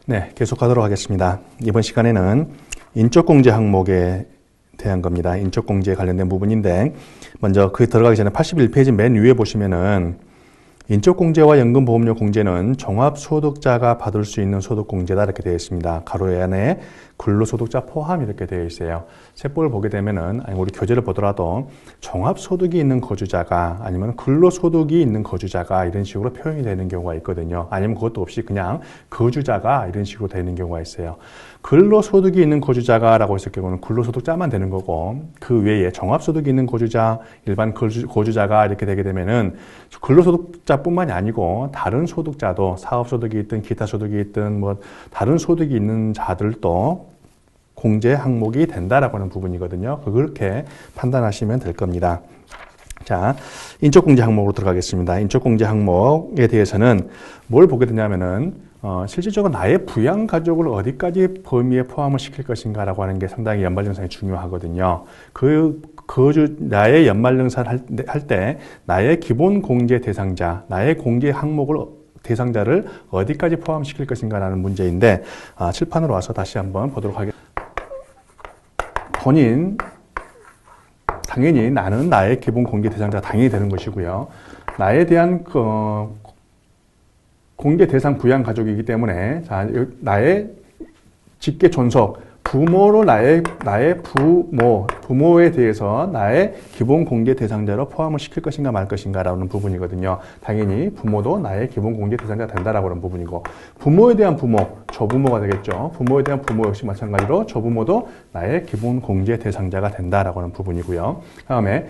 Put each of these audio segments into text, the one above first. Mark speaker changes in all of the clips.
Speaker 1: 네, 계속하도록 하겠습니다. 이번 시간에는 인적공제 항목에 대한 겁니다. 인적공제에 관련된 부분인데 먼저 그 들어가기 전에 81페이지 맨 위에 보시면은 인적공제와 연금보험료 공제는 종합소득자가 받을 수 있는 소득공제다 이렇게 되어 있습니다. 가로 안에 근로소득자 포함 이렇게 되어 있어요. 세법을 보게 되면은 아니 우리 교재를 보더라도 종합소득이 있는 거주자가 아니면 근로소득이 있는 거주자가 이런 식으로 표현이 되는 경우가 있거든요. 아니면 그것도 없이 그냥 거주자가 이런 식으로 되는 경우가 있어요. 근로소득이 있는 거주자가라고 했을 경우는 근로소득자만 되는 거고 그 외에 종합소득이 있는 거주자, 일반 거주자가 이렇게 되게 되면은 근로소득자뿐만이 아니고 다른 소득자도 사업소득이 있든 기타 소득이 있든 뭐 다른 소득이 있는 자들도 공제 항목이 된다라고 하는 부분이거든요. 그렇게 판단하시면 될 겁니다. 자, 인적공제 항목으로 들어가겠습니다. 인적공제 항목에 대해서는 뭘 보게 되냐면은 실질적으로 나의 부양 가족을 어디까지 범위에 포함을 시킬 것인가라고 하는 게 상당히 연말정산이 중요하거든요. 나의 연말정산을 할 때 나의 기본 공제 대상자, 나의 공제 항목을 대상자를 어디까지 포함시킬 것인가라는 문제인데 칠판으로 와서 다시 한번 보도록 하겠습니다. 본인 당연히 나는 나의 기본 공제 대상자가 당연히 되는 것이고요. 나에 대한 공제 대상 부양 가족이기 때문에 나의 직계 존속 부모로 나의 부모에 대해서 나의 기본 공제 대상자로 포함을 시킬 것인가 말 것인가라는 부분이거든요. 당연히 부모도 나의 기본 공제 대상자가 된다라고 하는 부분이고 부모에 대한 부모, 조부모가 되겠죠. 부모에 대한 부모 역시 마찬가지로 조부모도 나의 기본 공제 대상자가 된다라고 하는 부분이고요. 다음에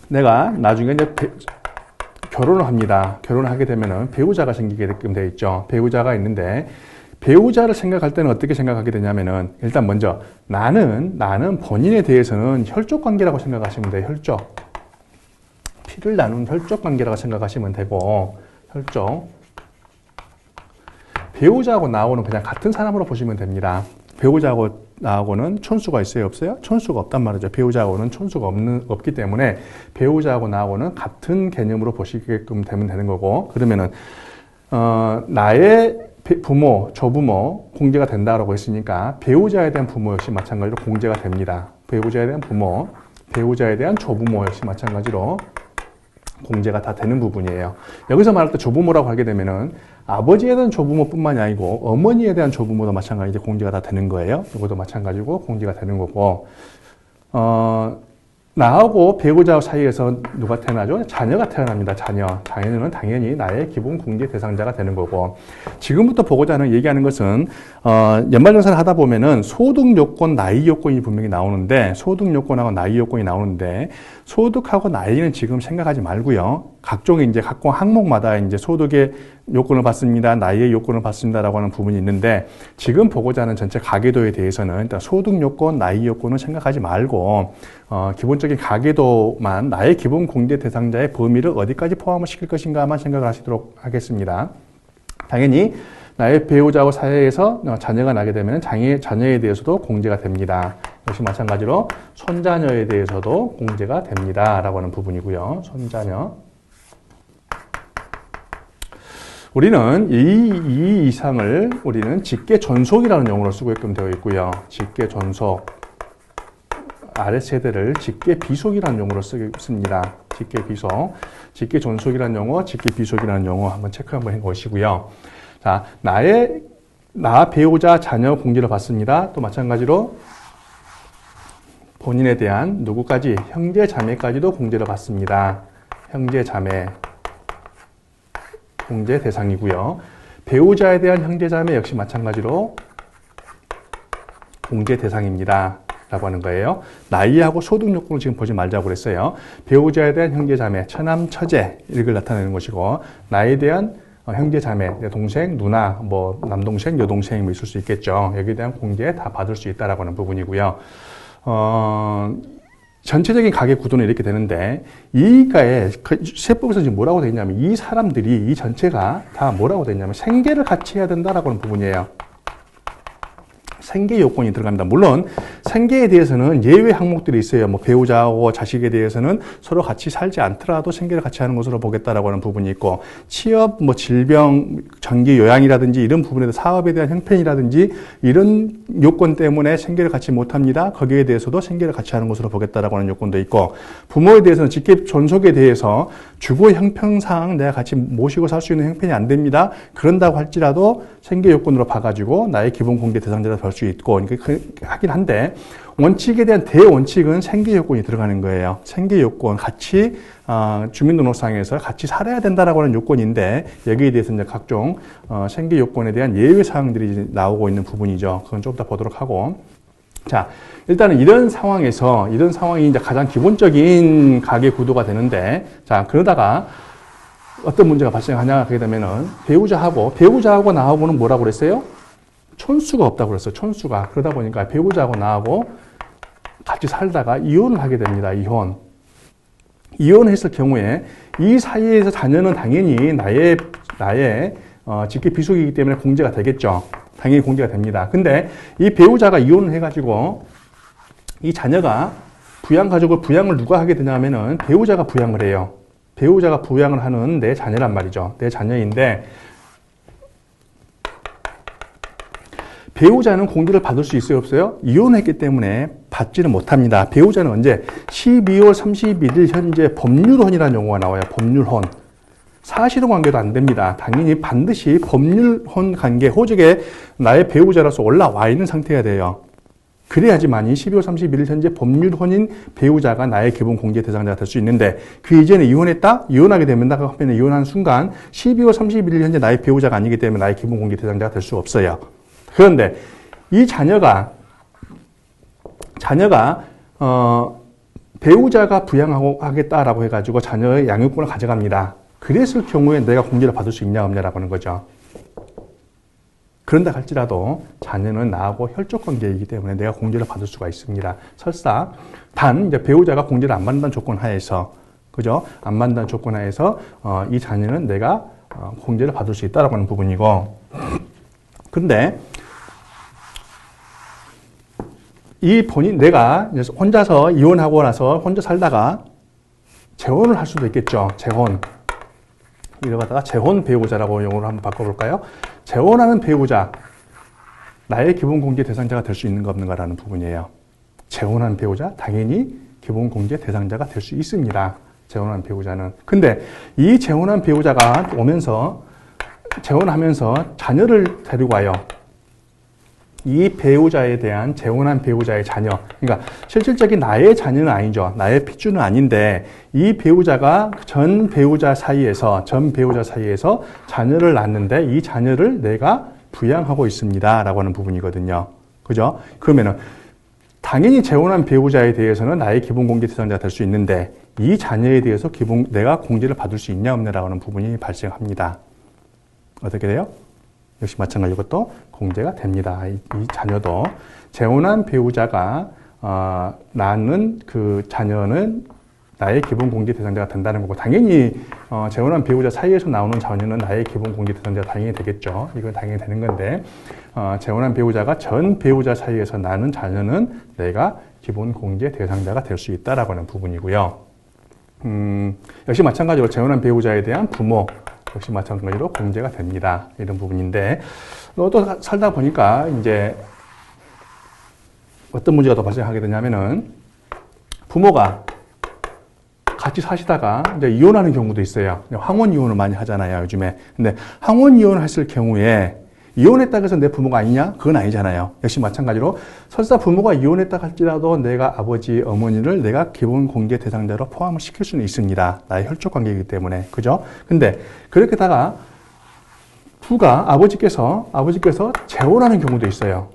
Speaker 1: 내가 나중에 이제 결혼을 합니다. 결혼을 하게 되면은 배우자가 생기게끔 되어 있죠. 배우자가 있는데 배우자를 생각할 때는 어떻게 생각하게 되냐면은 일단 먼저 나는 본인에 대해서는 혈족 관계라고 생각하시면 돼요. 혈족. 피를 나눈 혈족 관계라고 생각하시면 되고 혈족. 배우자하고 나하고는 그냥 같은 사람으로 보시면 됩니다. 배우자하고 나하고는 촌수가 있어요? 없어요? 촌수가 없단 말이죠. 배우자하고는 촌수가 없기 때문에 배우자하고 나하고는 같은 개념으로 보시게끔 되면 되는 거고 그러면은 나의 부모, 조부모 공제가 된다라고 했으니까 배우자에 대한 부모 역시 마찬가지로 공제가 됩니다. 배우자에 대한 부모, 배우자에 대한 조부모 역시 마찬가지로 공제가 다 되는 부분이에요. 여기서 말할 때 조부모라고 하게 되면은 아버지에 대한 조부모뿐만이 아니고 어머니에 대한 조부모도 마찬가지로 공제가 다 되는 거예요. 이것도 마찬가지고 공제가 되는 거고 나하고 배우자 사이에서 누가 태어나죠? 자녀가 태어납니다. 자녀는 당연히 나의 기본 공제 대상자가 되는 거고 지금부터 보고자 하는 얘기하는 것은 연말정산을 하다 보면은 소득 요건, 나이 요건이 분명히 나오는데 소득 요건하고 나이 요건이 나오는데 소득하고 나이는 지금 생각하지 말고요. 각종 항목마다 소득의 요건을 받습니다. 나이의 요건을 받습니다라고 하는 부분이 있는데 지금 보고자 하는 전체 가계도에 대해서는 일단 소득 요건, 나이 요건을 생각하지 말고 기본적인 가계도만 나의 기본 공제 대상자의 범위를 어디까지 포함을 시킬 것인가만 생각을 하시도록 하겠습니다. 당연히 나의 배우자와 사이에서 자녀가 나게 되면 자녀에 대해서도 공제가 됩니다. 역시 마찬가지로 손자녀에 대해서도 공제가 됩니다. 라고 하는 부분이고요. 손자녀. 우리는 이 이상을 우리는 직계 존속이라는 용어로 쓰고있게끔 되어 있고요. 직계 존속. 아랫세대를 직계 비속이라는 용어로 씁니다. 직계 비속. 직계 존속이라는 용어, 직계 비속이라는 용어 한번 체크 한번 해 보시고요. 자, 나 배우자 자녀 공제를 받습니다. 또 마찬가지로 본인에 대한 누구까지 형제 자매까지도 공제를 받습니다. 형제 자매 공제 대상이고요. 배우자에 대한 형제 자매 역시 마찬가지로 공제 대상입니다. 라고 하는 거예요. 나이하고 소득 요건을 지금 보지 말자고 그랬어요. 배우자에 대한 형제 자매, 처남, 처제 이걸 나타내는 것이고 나이에 대한 형제 자매, 동생, 누나, 남동생, 여동생 있을 수 있겠죠. 여기에 대한 공제 다 받을 수 있다라고 하는 부분이고요. 전체적인 가계 구도는 이렇게 되는데 이가에 세법에서 지금 뭐라고 되어 있냐면 이 사람들이 이 전체가 다 뭐라고 되어 있냐면 생계를 같이 해야 된다라고 하는 부분이에요. 생계 요건이 들어갑니다. 물론 생계에 대해서는 예외 항목들이 있어요. 뭐 배우자하고 자식에 대해서는 서로 같이 살지 않더라도 생계를 같이 하는 것으로 보겠다라고 하는 부분이 있고, 취업, 뭐 질병, 장기 요양이라든지 이런 부분에서 사업에 대한 형편이라든지 이런 요건 때문에 생계를 같이 못합니다. 거기에 대해서도 생계를 같이 하는 것으로 보겠다라고 하는 요건도 있고, 부모에 대해서는 직계 존속에 대해서 주거 형편상 내가 같이 모시고 살 수 있는 형편이 안 됩니다. 그런다고 할지라도 생계 요건으로 봐가지고 나의 기본 공제 대상자가 될 수 있고, 그러니까 하긴 한데, 원칙에 대한 대원칙은 생계 요건이 들어가는 거예요. 생계 요건, 같이 주민등록상에서 같이 살아야 된다라고 하는 요건인데, 여기에 대해서 이제 각종 생계 요건에 대한 예외 사항들이 나오고 있는 부분이죠. 그건 좀 더 보도록 하고. 자, 일단은 이런 상황이 이제 가장 기본적인 가계 구도가 되는데, 자, 그러다가 어떤 문제가 발생하냐 하게 되면은 배우자하고 나하고는 뭐라고 그랬어요? 촌수가 없다고 그랬어요. 촌수가. 그러다 보니까 배우자하고 나하고 같이 살다가 이혼을 하게 됩니다. 이혼했을 경우에 이 사이에서 자녀는 당연히 나의 직계 비속이기 때문에 공제가 되겠죠. 당연히 공제가 됩니다. 근데 이 배우자가 이혼을 해가지고 이 자녀가 부양을 누가 하게 되냐면은 배우자가 부양을 해요. 배우자가 부양을 하는 내 자녀란 말이죠. 내 자녀인데, 배우자는 공제를 받을 수 있어요, 없어요? 이혼했기 때문에 받지는 못합니다. 배우자는 언제? 12월 31일 현재 법률혼이라는 용어가 나와요. 법률혼. 사실혼 관계도 안 됩니다. 당연히 반드시 법률혼 관계, 호적에 나의 배우자로서 올라와 있는 상태가 돼요. 그래야지만이 12월 31일 현재 법률혼인 배우자가 나의 기본 공제 대상자가 될 수 있는데, 그 이전에 이혼했다? 이혼하게 되면 이혼한 순간 12월 31일 현재 나의 배우자가 아니기 때문에 나의 기본 공제 대상자가 될 수 없어요. 그런데 이 자녀가 배우자가 부양하겠다라고 해가지고 자녀의 양육권을 가져갑니다. 그랬을 경우에 내가 공제를 받을 수 있냐 없냐라고 하는 거죠. 그런다 할지라도 자녀는 나하고 혈족 관계이기 때문에 내가 공제를 받을 수가 있습니다. 설사 단 이제 배우자가 공제를 안 받는다는 조건 하에서, 그죠? 안 받는다는 조건 하에서 이 자녀는 내가 공제를 받을 수 있다라고 하는 부분이고, 근데 내가 혼자서 이혼하고 나서 혼자 살다가 재혼을 할 수도 있겠죠. 이러다가 재혼 배우자라고 용어로 한번 바꿔볼까요? 재혼하는 배우자, 나의 기본 공제 대상자가 될 수 있는가 없는가라는 부분이에요. 재혼한 배우자, 당연히 기본 공제 대상자가 될 수 있습니다. 재혼한 배우자는. 근데 이 재혼한 배우자가 재혼하면서 자녀를 데리고 와요. 이 배우자에 대한 재혼한 배우자의 자녀, 그러니까 실질적인 나의 자녀는 아니죠. 나의 핏줄은 아닌데 이 배우자가 전 배우자 사이에서 자녀를 낳는데 이 자녀를 내가 부양하고 있습니다 라고 하는 부분이거든요. 그죠? 그러면은 당연히 재혼한 배우자에 대해서는 나의 기본 공제 대상자가 될 수 있는데, 이 자녀에 대해서 내가 공제를 받을 수 있냐 없냐라고 하는 부분이 발생합니다. 어떻게 돼요? 역시 마찬가지로 이것도 공제가 됩니다. 이 자녀도 재혼한 배우자가 낳는 그 자녀는 나의 기본 공제 대상자가 된다는 거고, 당연히 재혼한 배우자 사이에서 나오는 자녀는 나의 기본 공제 대상자가 당연히 되겠죠. 이건 당연히 되는 건데, 재혼한 배우자가 전 배우자 사이에서 낳는 자녀는 내가 기본 공제 대상자가 될 수 있다라고 하는 부분이고요. 역시 마찬가지로 재혼한 배우자에 대한 부모, 역시 마찬가지로 공제가 됩니다. 이런 부분인데, 또 살다 보니까 이제 어떤 문제가 더 발생하게 되냐면은, 부모가 같이 사시다가 이제 이혼하는 경우도 있어요. 황혼 이혼을 많이 하잖아요, 요즘에. 근데 황혼 이혼을 했을 경우에 이혼했다고 해서 내 부모가 아니냐? 그건 아니잖아요. 역시 마찬가지로 설사 부모가 이혼했다 할지라도 내가 아버지, 어머니를 내가 기본 공제 대상자로 포함을 시킬 수는 있습니다. 나의 혈족 관계이기 때문에. 그죠? 근데 그렇게 다가 아버지께서 재혼하는 경우도 있어요.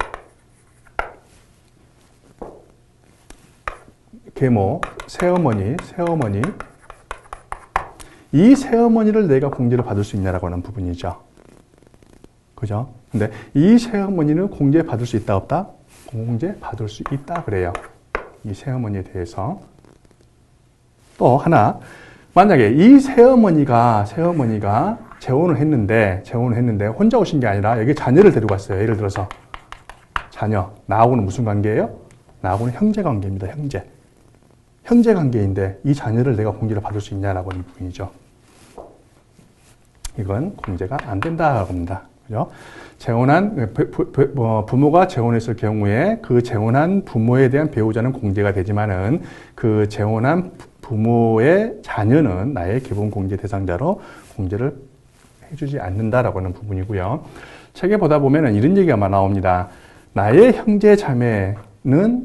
Speaker 1: 계모, 새어머니. 이 새어머니를 내가 공제를 받을 수 있냐라고 하는 부분이죠. 그죠? 근데 이 새어머니는 공제 받을 수 있다, 없다? 공제 받을 수 있다 그래요. 이 새어머니에 대해서. 또 하나, 만약에 이 새어머니가 재혼을 했는데 혼자 오신 게 아니라 여기 자녀를 데리고 왔어요. 예를 들어서 자녀, 나하고는 무슨 관계예요? 나하고는 형제 관계입니다. 형제 관계인데 이 자녀를 내가 공제를 받을 수 있냐라고 하는 부분이죠. 이건 공제가 안 된다라고 합니다. 그죠? 재혼한 부모가 재혼했을 경우에 그 재혼한 부모에 대한 배우자는 공제가 되지만은 그 재혼한 부모의 자녀는 나의 기본 공제 대상자로 공제를 해주지 않는다라고 하는 부분이고요. 책에 보다 보면은 이런 얘기가 많이 나옵니다. 나의 형제 자매는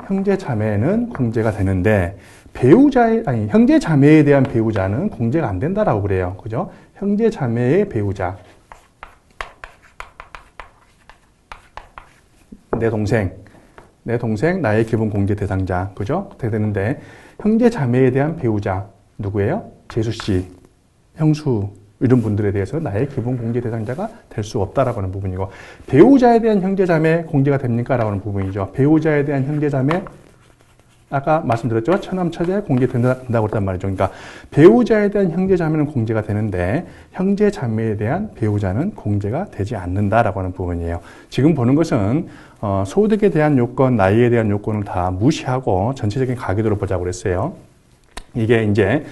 Speaker 1: 공제가 되는데 형제 자매에 대한 배우자는 공제가 안 된다라고 그래요. 그죠? 형제 자매의 배우자. 내 동생, 나의 기본 공제 대상자. 그죠? 그렇게 되는데, 형제 자매에 대한 배우자. 누구예요? 재수 씨, 형수, 이런 분들에 대해서 나의 기본 공제 대상자가 될 수 없다라고 하는 부분이고, 배우자에 대한 형제 자매 공제가 됩니까? 라고 하는 부분이죠. 배우자에 대한 형제 자매, 아까 말씀드렸죠? 처남, 처제 공제된다고 했단 말이죠. 그러니까 배우자에 대한 형제 자매는 공제가 되는데 형제 자매에 대한 배우자는 공제가 되지 않는다라고 하는 부분이에요. 지금 보는 것은 소득에 대한 요건, 나이에 대한 요건을 다 무시하고 전체적인 가계도를 보자고 그랬어요. 이게 이제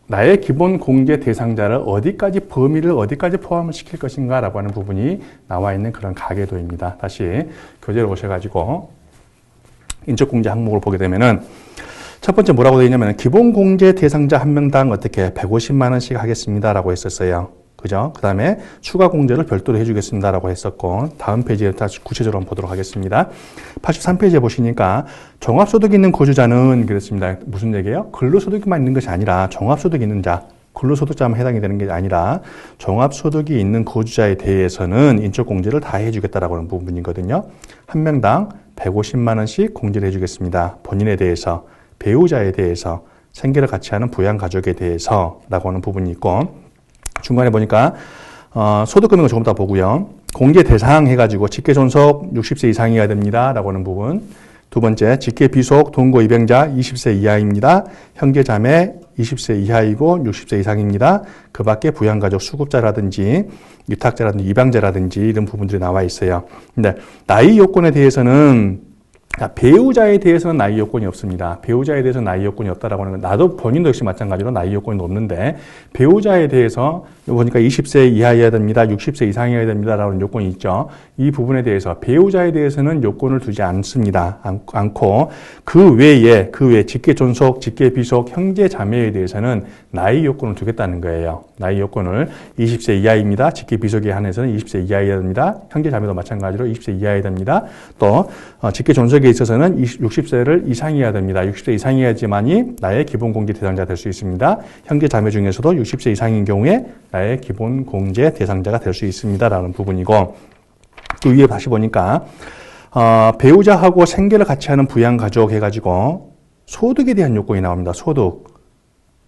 Speaker 1: 나의 기본 공제 대상자를 범위를 어디까지 포함을 시킬 것인가라고 하는 부분이 나와 있는 그런 가계도입니다. 다시 교재를 보셔가지고 인적공제 항목을 보게 되면은 첫 번째 뭐라고 되어 있냐면 기본 공제 대상자 한 명당 어떻게 150만 원씩 하겠습니다라고 했었어요. 그죠? 그 다음에 추가 공제를 별도로 해주겠습니다라고 했었고, 다음 페이지에 다시 구체적으로 한번 보도록 하겠습니다. 83페이지에 보시니까 종합소득이 있는 거주자는 그랬습니다. 무슨 얘기예요? 근로소득만 있는 것이 아니라 종합소득이 있는 자, 근로소득자만 해당이 되는 게 아니라 종합소득이 있는 거주자에 대해서는 인적공제를 다 해주겠다라고 하는 부분이거든요. 한 명당 150만 원씩 공제를 해주겠습니다. 본인에 대해서, 배우자에 대해서, 생계를 같이 하는 부양가족에 대해서 라고 하는 부분이 있고, 중간에 보니까 소득금액을 조금 더 보고요. 공제 대상 해가지고 직계존속 60세 이상이어야 됩니다 라고 하는 부분. 두 번째, 직계비속 동거 입양자 20세 이하입니다. 형제자매 20세 이하이고 60세 이상입니다. 그 밖에 부양가족 수급자라든지 유탁자라든지 입양자라든지 이런 부분들이 나와 있어요. 근데 나이 요건에 대해서는 배우자에 대해서는 나이 요건이 없습니다. 배우자에 대해서는 나이 요건이 없다라고 하는 건 나도 본인도 역시 마찬가지로 나이 요건이 없는데 배우자에 대해서 보니까 20세 이하여야 됩니다. 60세 이상이어야 됩니다라는 요건이 있죠. 이 부분에 대해서 배우자에 대해서는 요건을 두지 않습니다. 않고 그 외에 직계존속, 직계비속, 형제자매에 대해서는 나이 요건을 두겠다는 거예요. 나이 요건을 20세 이하입니다. 직계비속에 한해서는 20세 이하여야 됩니다. 형제자매도 마찬가지로 20세 이하여야 됩니다. 또 직계존속에 있어서는 60세를 이상이어야 됩니다. 60세 이상이어야지만이 나의 기본 공제 대상자가 될 수 있습니다. 형제자매 중에서도 60세 이상인 경우에 나의 기본 공제 대상자가 될 수 있습니다라는 부분이고, 그 위에 다시 보니까 배우자하고 생계를 같이 하는 부양가족 해가지고 소득에 대한 요건이 나옵니다. 소득.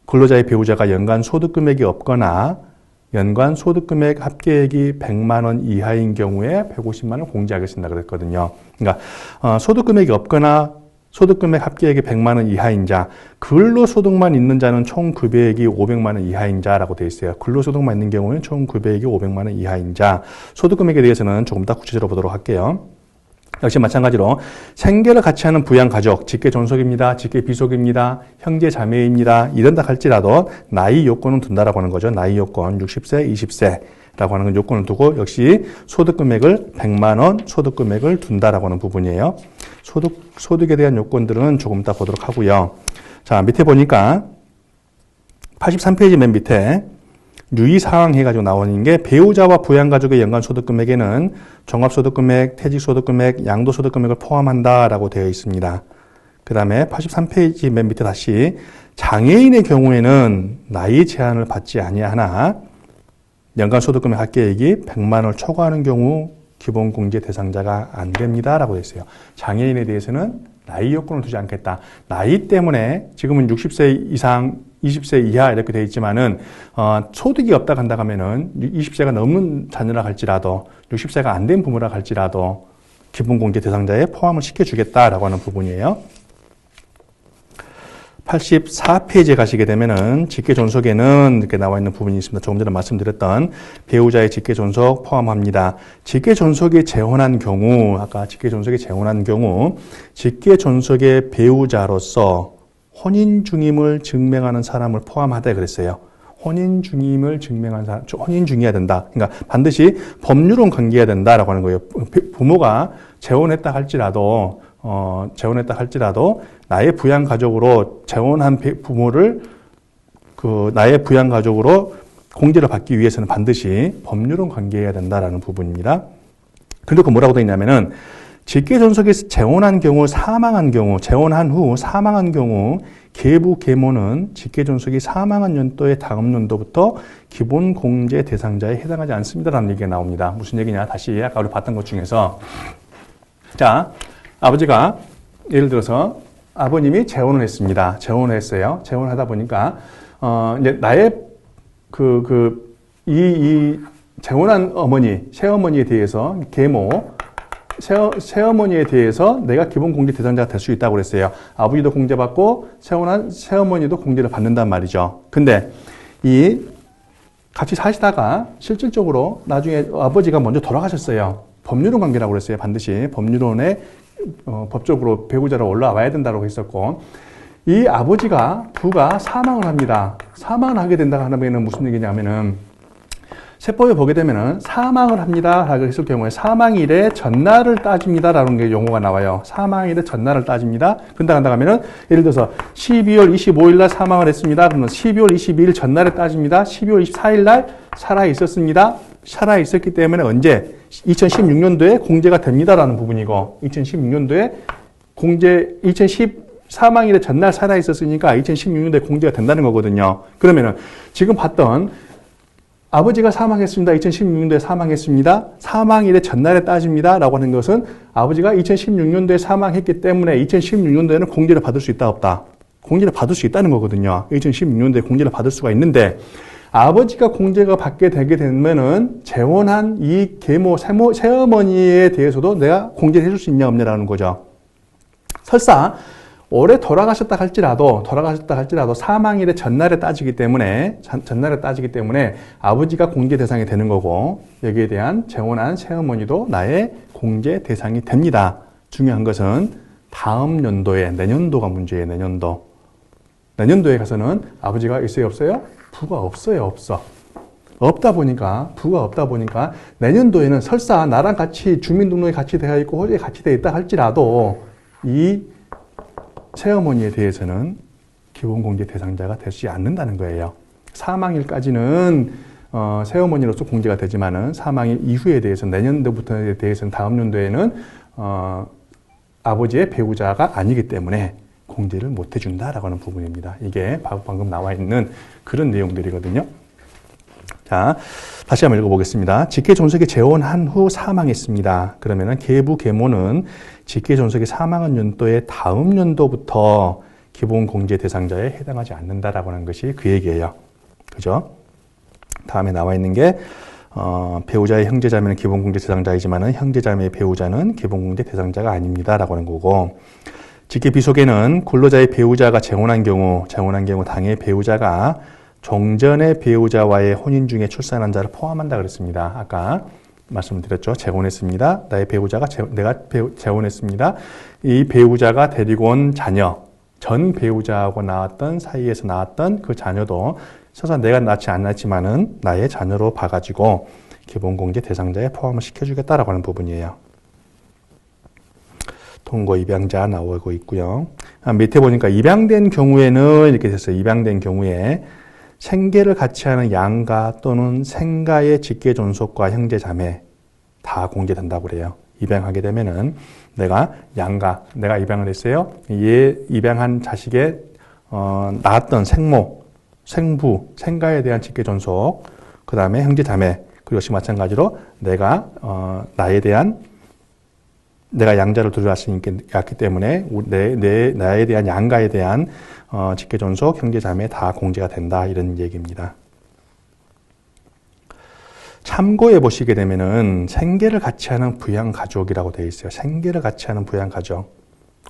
Speaker 1: 근로자의 배우자가 연간 소득금액이 없거나 연간 소득금액 합계액이 100만 원 이하인 경우에 150만 원 공제하겠습니다 그랬거든요. 그러니까 소득금액이 없거나 소득금액 합계액이 100만 원 이하인 자, 근로소득만 있는 자는 총 급여액이 500만 원 이하인 자라고 되어 있어요. 근로소득만 있는 경우는 총 급여액이 500만 원 이하인 자. 소득금액에 대해서는 조금 더 구체적으로 보도록 할게요. 역시 마찬가지로 생계를 같이 하는 부양가족, 직계존속입니다. 직계비속입니다. 형제자매입니다. 이런다 할지라도 나이 요건은 둔다라고 하는 거죠. 나이 요건 60세, 20세라고 하는 요건을 두고 역시 소득금액을 100만 원 소득금액을 둔다라고 하는 부분이에요. 소득에 대한 요건들은 조금 이따 보도록 하고요. 자, 밑에 보니까 83페이지 맨 밑에 유의사항 해가지고 나오는 게 배우자와 부양가족의 연간 소득금액에는 종합소득금액, 퇴직소득금액, 양도소득금액을 포함한다라고 되어 있습니다. 그 다음에 83페이지 맨 밑에 다시 장애인의 경우에는 나이 제한을 받지 아니하나 연간 소득금액 합계액이 100만 원을 초과하는 경우 기본 공제 대상자가 안 됩니다 라고 되어 있어요. 장애인에 대해서는 나이 요건을 두지 않겠다. 나이 때문에 지금은 60세 이상 20세 이하 이렇게 되어 있지만은 소득이 없다 간다 하면은 20세가 넘는 자녀라 할지라도 60세가 안 된 부모라 할지라도 기본 공제 대상자에 포함을 시켜주겠다라고 하는 부분이에요. 84페이지에 가시게 되면은 직계존속에는 이렇게 나와 있는 부분이 있습니다. 조금 전에 말씀드렸던 배우자의 직계존속 포함합니다. 직계존속이 재혼한 경우, 아까 직계존속이 재혼한 경우, 직계존속의 배우자로서 혼인 중임을 증명하는 사람을 포함하다 그랬어요. 혼인 중임을 증명한 사람, 혼인 중이어야 된다. 그러니까 반드시 법률은 관계해야 된다라고 하는 거예요. 부모가 재혼했다 할지라도 나의 부양 가족으로 재혼한 부모를 나의 부양 가족으로 공제를 받기 위해서는 반드시 법률은 관계해야 된다라는 부분입니다. 그리고 뭐라고 되어 있냐면은 직계존속이 재혼한 경우, 재혼한 후 사망한 경우 계부, 계모는 직계존속이 사망한 연도의 다음 연도부터 기본 공제 대상자에 해당하지 않습니다라는 얘기가 나옵니다. 무슨 얘기냐? 다시 아까 우리 봤던 것 중에서 자, 아버지가 예를 들어서 아버님이 재혼을 했습니다. 재혼을 했어요. 재혼하다 보니까 이제 나의 이 재혼한 어머니, 새어머니에 대해서 계모 새어머니에 대해서 내가 기본 공제 대상자가 될 수 있다고 그랬어요. 아버지도 공제받고 재혼한 새어머니도 공제를 받는단 말이죠. 근데 같이 사시다가 실질적으로 나중에 아버지가 먼저 돌아가셨어요. 법률론 관계라고 그랬어요. 반드시 법률론에 법적으로 배우자로 올라와야 된다고 했었고, 이 부가 사망을 합니다. 사망을 하게 된다고 하면 무슨 얘기냐면은 세법에 보게 되면은 사망을 합니다 라고 했을 경우에 사망일의 전날을 따집니다라는 게 용어가 나와요. 사망일의 전날을 따집니다. 근다 하면은 예를 들어서 12월 25일 날 사망을 했습니다. 그러면 12월 22일 전날에 따집니다. 12월 24일 날 살아 있었습니다. 살아 있었기 때문에 언제 2016년도에 공제가 됩니다라는 부분이고, 2016년도에 사망일의 전날 살아 있었으니까 2016년도에 공제가 된다는 거거든요. 그러면은 지금 봤던 아버지가 사망했습니다. 2016년도에 사망했습니다. 사망일의 전날에 따집니다. 라고 하는 것은 아버지가 2016년도에 사망했기 때문에 2016년도에는 공제를 받을 수 있다, 없다? 공제를 받을 수 있다는 거거든요. 2016년도에 공제를 받을 수가 있는데, 아버지가 공제가 받게 되게 되면은 재혼한 이 계모, 새어머니에 대해서도 내가 공제를 해줄 수 있냐, 없냐라는 거죠. 설사 올해 돌아가셨다 할지라도 사망일의 전날에 따지기 때문에 아버지가 공제 대상이 되는 거고, 여기에 대한 재혼한 새어머니도 나의 공제 대상이 됩니다. 중요한 것은 다음 연도에, 내년도가 문제예요. 내년도에 가서는 아버지가 있어요, 없어요? 부가 없어요, 없어. 부가 없다 보니까 내년도에는 설사 나랑 같이 주민등록에 같이 되어 있고 호주에 같이 되어 있다 할지라도 이 새어머니에 대해서는 기본공제 대상자가 되지 않는다는 거예요. 사망일까지는 새어머니로서 공제가 되지만은 사망일 이후에 대해서는, 내년도부터에 대해서는, 다음 연도에는 아버지의 배우자가 아니기 때문에 공제를 못 해준다라고 하는 부분입니다. 이게 방금 나와 있는 그런 내용들이거든요. 자, 다시 한번 읽어보겠습니다. 직계존속이 재혼한 후 사망했습니다. 그러면은 계부, 계모는 직계존속이 사망한 연도의 다음 연도부터 기본 공제 대상자에 해당하지 않는다라고 하는 것이 그 얘기예요. 그죠? 다음에 나와 있는 게 배우자의 형제자매는 기본 공제 대상자이지만은 형제자매의 배우자는 기본 공제 대상자가 아닙니다라고 하는 거고, 직계비속에는 근로자의 배우자가 재혼한 경우 당해 배우자가 종전의 배우자와의 혼인 중에 출산한 자를 포함한다 그랬습니다. 아까 말씀드렸죠. 재혼했습니다. 나의 배우자가 내가 재혼했습니다. 이 배우자가 데리고 온 자녀, 전 배우자하고 사이에서 나왔던 그 자녀도 설사 내가 낳지 않았지만은 나의 자녀로 봐가지고 기본공제 대상자에 포함을 시켜주겠다라고 하는 부분이에요. 통고 입양자 나오고 있고요. 밑에 보니까 입양된 경우에는 이렇게 됐어요. 입양된 경우에 생계를 같이 하는 양가 또는 생가의 직계존속과 형제자매 다 공제된다고 그래요. 입양하게 되면은 내가 입양을 했어요. 얘 입양한 자식의 낳았던 생모, 생부, 생가에 대한 직계존속, 그 다음에 형제자매, 그리고 역시 마찬가지로 내가 양자를 들여왔기 때문에 나에 대한 양가에 대한 직계존속, 형제자매 다 공제가 된다, 이런 얘기입니다. 참고해 보시게 되면은 생계를 같이 하는 부양가족이라고 되어 있어요. 생계를 같이 하는 부양가족.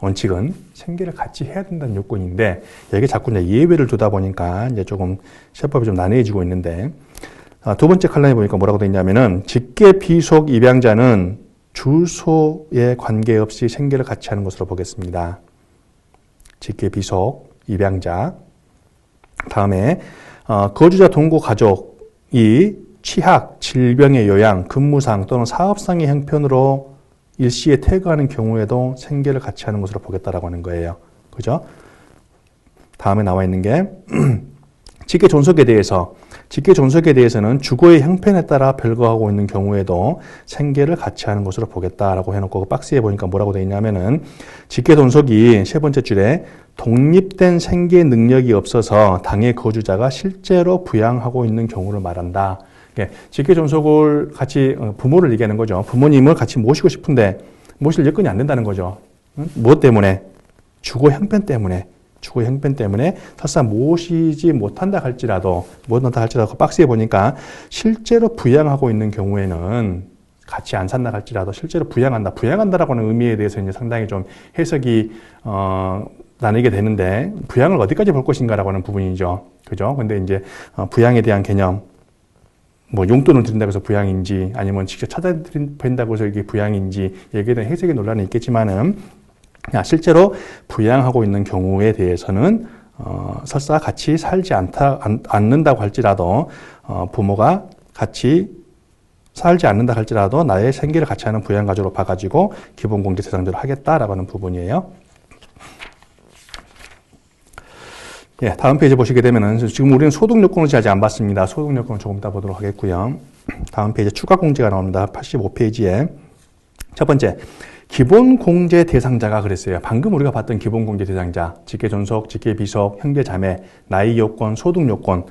Speaker 1: 원칙은 생계를 같이 해야 된다는 요건인데 여기 자꾸 이제 예외를 두다 보니까 이제 조금 세법이 좀 난해해지고 있는데 두 번째 칼럼에 보니까 뭐라고 되어 있냐면은 직계 비속 입양자는 주소에 관계없이 생계를 같이 하는 것으로 보겠습니다. 직계 비속 입양자. 다음에 거주자 동거 가족이 취학, 질병의 요양, 근무상 또는 사업상의 형편으로 일시에 퇴거하는 경우에도 생계를 같이 하는 것으로 보겠다라고 하는 거예요. 그죠? 다음에 나와 있는 게 직계 존속에 대해서는 주거의 형편에 따라 별거하고 있는 경우에도 생계를 같이 하는 것으로 보겠다라고 해놓고 그 박스에 보니까 뭐라고 되어 있냐면은 직계 존속이 세 번째 줄에 독립된 생계 능력이 없어서 당의 거주자가 실제로 부양하고 있는 경우를 말한다. 직계 존속을 같이 부모를 얘기하는 거죠. 부모님을 같이 모시고 싶은데 모실 여건이 안 된다는 거죠. 무엇 때문에? 주거 형편 때문에 설사 모시지 못한다 할지라도 그 박스에 보니까 실제로 부양하고 있는 경우에는 같이 안 산다 할지라도 실제로 부양한다라고 하는 의미에 대해서 이제 상당히 좀 해석이 나뉘게 되는데 부양을 어디까지 볼 것인가라고 하는 부분이죠. 그죠? 근데 이제 부양에 대한 개념 뭐 용돈을 드린다고 해서 부양인지 아니면 직접 찾아드린다고 해서 이게 부양인지 여기에 대한 해석의 논란이 있겠지만은 실제로 부양하고 있는 경우에 대해서는 설사 같이 살지 않는다고 할지라도 부모가 같이 살지 않는다 할지라도 나의 생계를 같이 하는 부양가족으로 봐가지고 기본공제 대상자로 하겠다라고 하는 부분이에요. 예, 다음 페이지 보시게 되면은 지금 우리는 소득 요건을 아직 안 봤습니다. 소득 요건을 조금 이따 보도록 하겠고요. 다음 페이지 추가 공제가 나옵니다. 85페이지에 첫 번째 기본 공제 대상자가 그랬어요. 방금 우리가 봤던 기본 공제 대상자, 직계 존속, 직계 비속, 형제 자매, 나이 요건, 소득 요건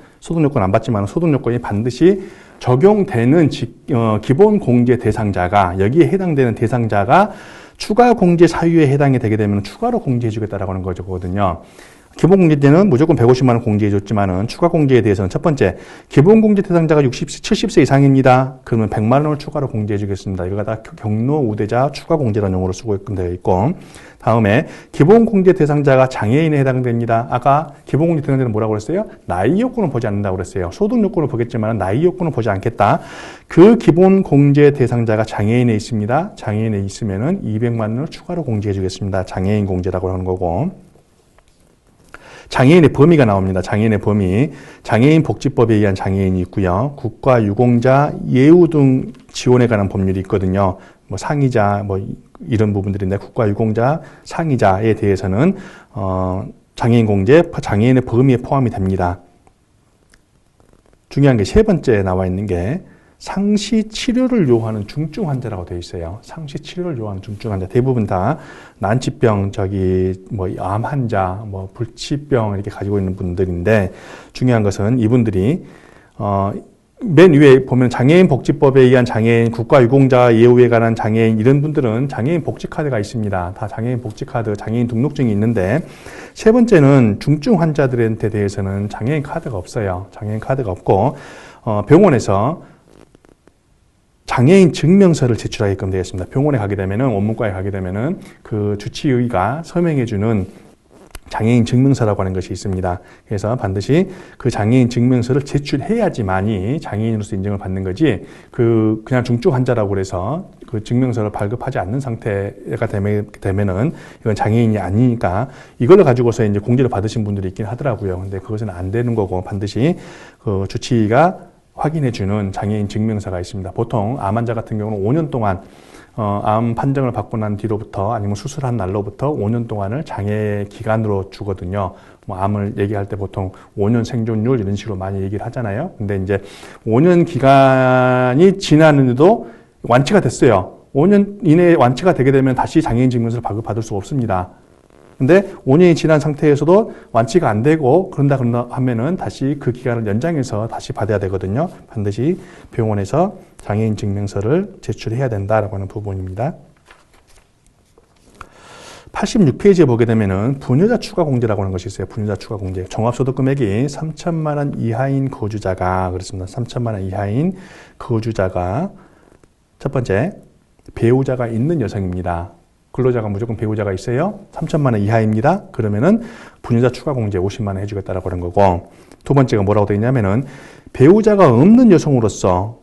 Speaker 1: 안 봤지만 소득 요건이 반드시 적용되는 기본 공제 대상자가 여기에 해당되는 대상자가 추가 공제 사유에 해당이 되게 되면 추가로 공제해 주겠다라고 하는 거거든요. 기본 공제 때는 무조건 150만 원 공제해 줬지만은 추가 공제에 대해서는 첫 번째 기본 공제 대상자가 70세 이상입니다. 그러면 100만 원을 추가로 공제해 주겠습니다. 이거 다 경로 우대자 추가 공제라는 용어로 쓰고 되어 있고 다음에 기본 공제 대상자가 장애인에 해당됩니다. 아까 기본 공제 대상자는 뭐라고 그랬어요? 나이 요건을 보지 않는다고 그랬어요. 소득 요건을 보겠지만 나이 요건을 보지 않겠다. 그 기본 공제 대상자가 장애인에 있습니다. 장애인에 있으면은 200만 원을 추가로 공제해 주겠습니다. 장애인 공제라고 하는 거고. 장애인의 범위가 나옵니다. 장애인의 범위. 장애인 복지법에 의한 장애인이 있고요. 국가 유공자 예우 등 지원에 관한 법률이 있거든요. 뭐 상이자 뭐 이런 부분들인데 국가 유공자 상이자에 대해서는 장애인 공제, 장애인의 범위에 포함이 됩니다. 중요한 게 세 번째에 나와 있는 게 상시 치료를 요하는 중증 환자라고 되어 있어요. 상시 치료를 요하는 중증 환자. 대부분 다 난치병, 암 환자, 불치병 이렇게 가지고 있는 분들인데 중요한 것은 이분들이, 맨 위에 보면 장애인 복지법에 의한 장애인, 국가유공자 예우에 관한 장애인 이런 분들은 장애인 복지카드가 있습니다. 다 장애인 복지카드, 장애인 등록증이 있는데 세 번째는 중증 환자들한테 대해서는 장애인 카드가 없어요. 장애인 카드가 없고 병원에서 장애인 증명서를 제출하게끔 되어 있습니다. 병원에 가게 되면은 원무과에 가게 되면은 그 주치의가 서명해주는 장애인 증명서라고 하는 것이 있습니다. 그래서 반드시 그 장애인 증명서를 제출해야지만이 장애인으로서 인정을 받는 거지 그냥 중증 환자라고 해서 그 증명서를 발급하지 않는 상태가 되면은 이건 장애인이 아니니까 이걸로 가지고서 이제 공제를 받으신 분들이 있긴 하더라고요. 근데 그것은 안 되는 거고 반드시 그 주치의가 확인해주는 장애인 증명서가 있습니다. 보통 암 환자 같은 경우는 5년 동안 암 판정을 받고 난 뒤로부터 아니면 수술한 날로부터 5년 동안을 장애 기간으로 주거든요. 암을 얘기할 때 보통 5년 생존율 이런 식으로 많이 얘기를 하잖아요. 근데 이제 5년 기간이 지났는데도 완치가 됐어요. 5년 이내에 완치가 되게 되면 다시 장애인 증명서를 발급받을 수 없습니다. 근데 5년이 지난 상태에서도 완치가 안 되고 그런다 하면은 다시 그 기간을 연장해서 다시 받아야 되거든요. 반드시 병원에서 장애인 증명서를 제출해야 된다라고 하는 부분입니다. 86페이지에 보게 되면은 부녀자 추가 공제라고 하는 것이 있어요. 부녀자 추가 공제. 종합소득 금액이 3천만 원 이하인 거주자가 그렇습니다. 3천만 원 이하인 거주자가 첫 번째 배우자가 있는 여성입니다. 근로자가 무조건 배우자가 있어요. 3천만 원 이하입니다. 그러면은 부녀자 추가 공제 50만 원 해주겠다라고 하는 거고, 두 번째가 뭐라고 되어 있냐면은 배우자가 없는 여성으로서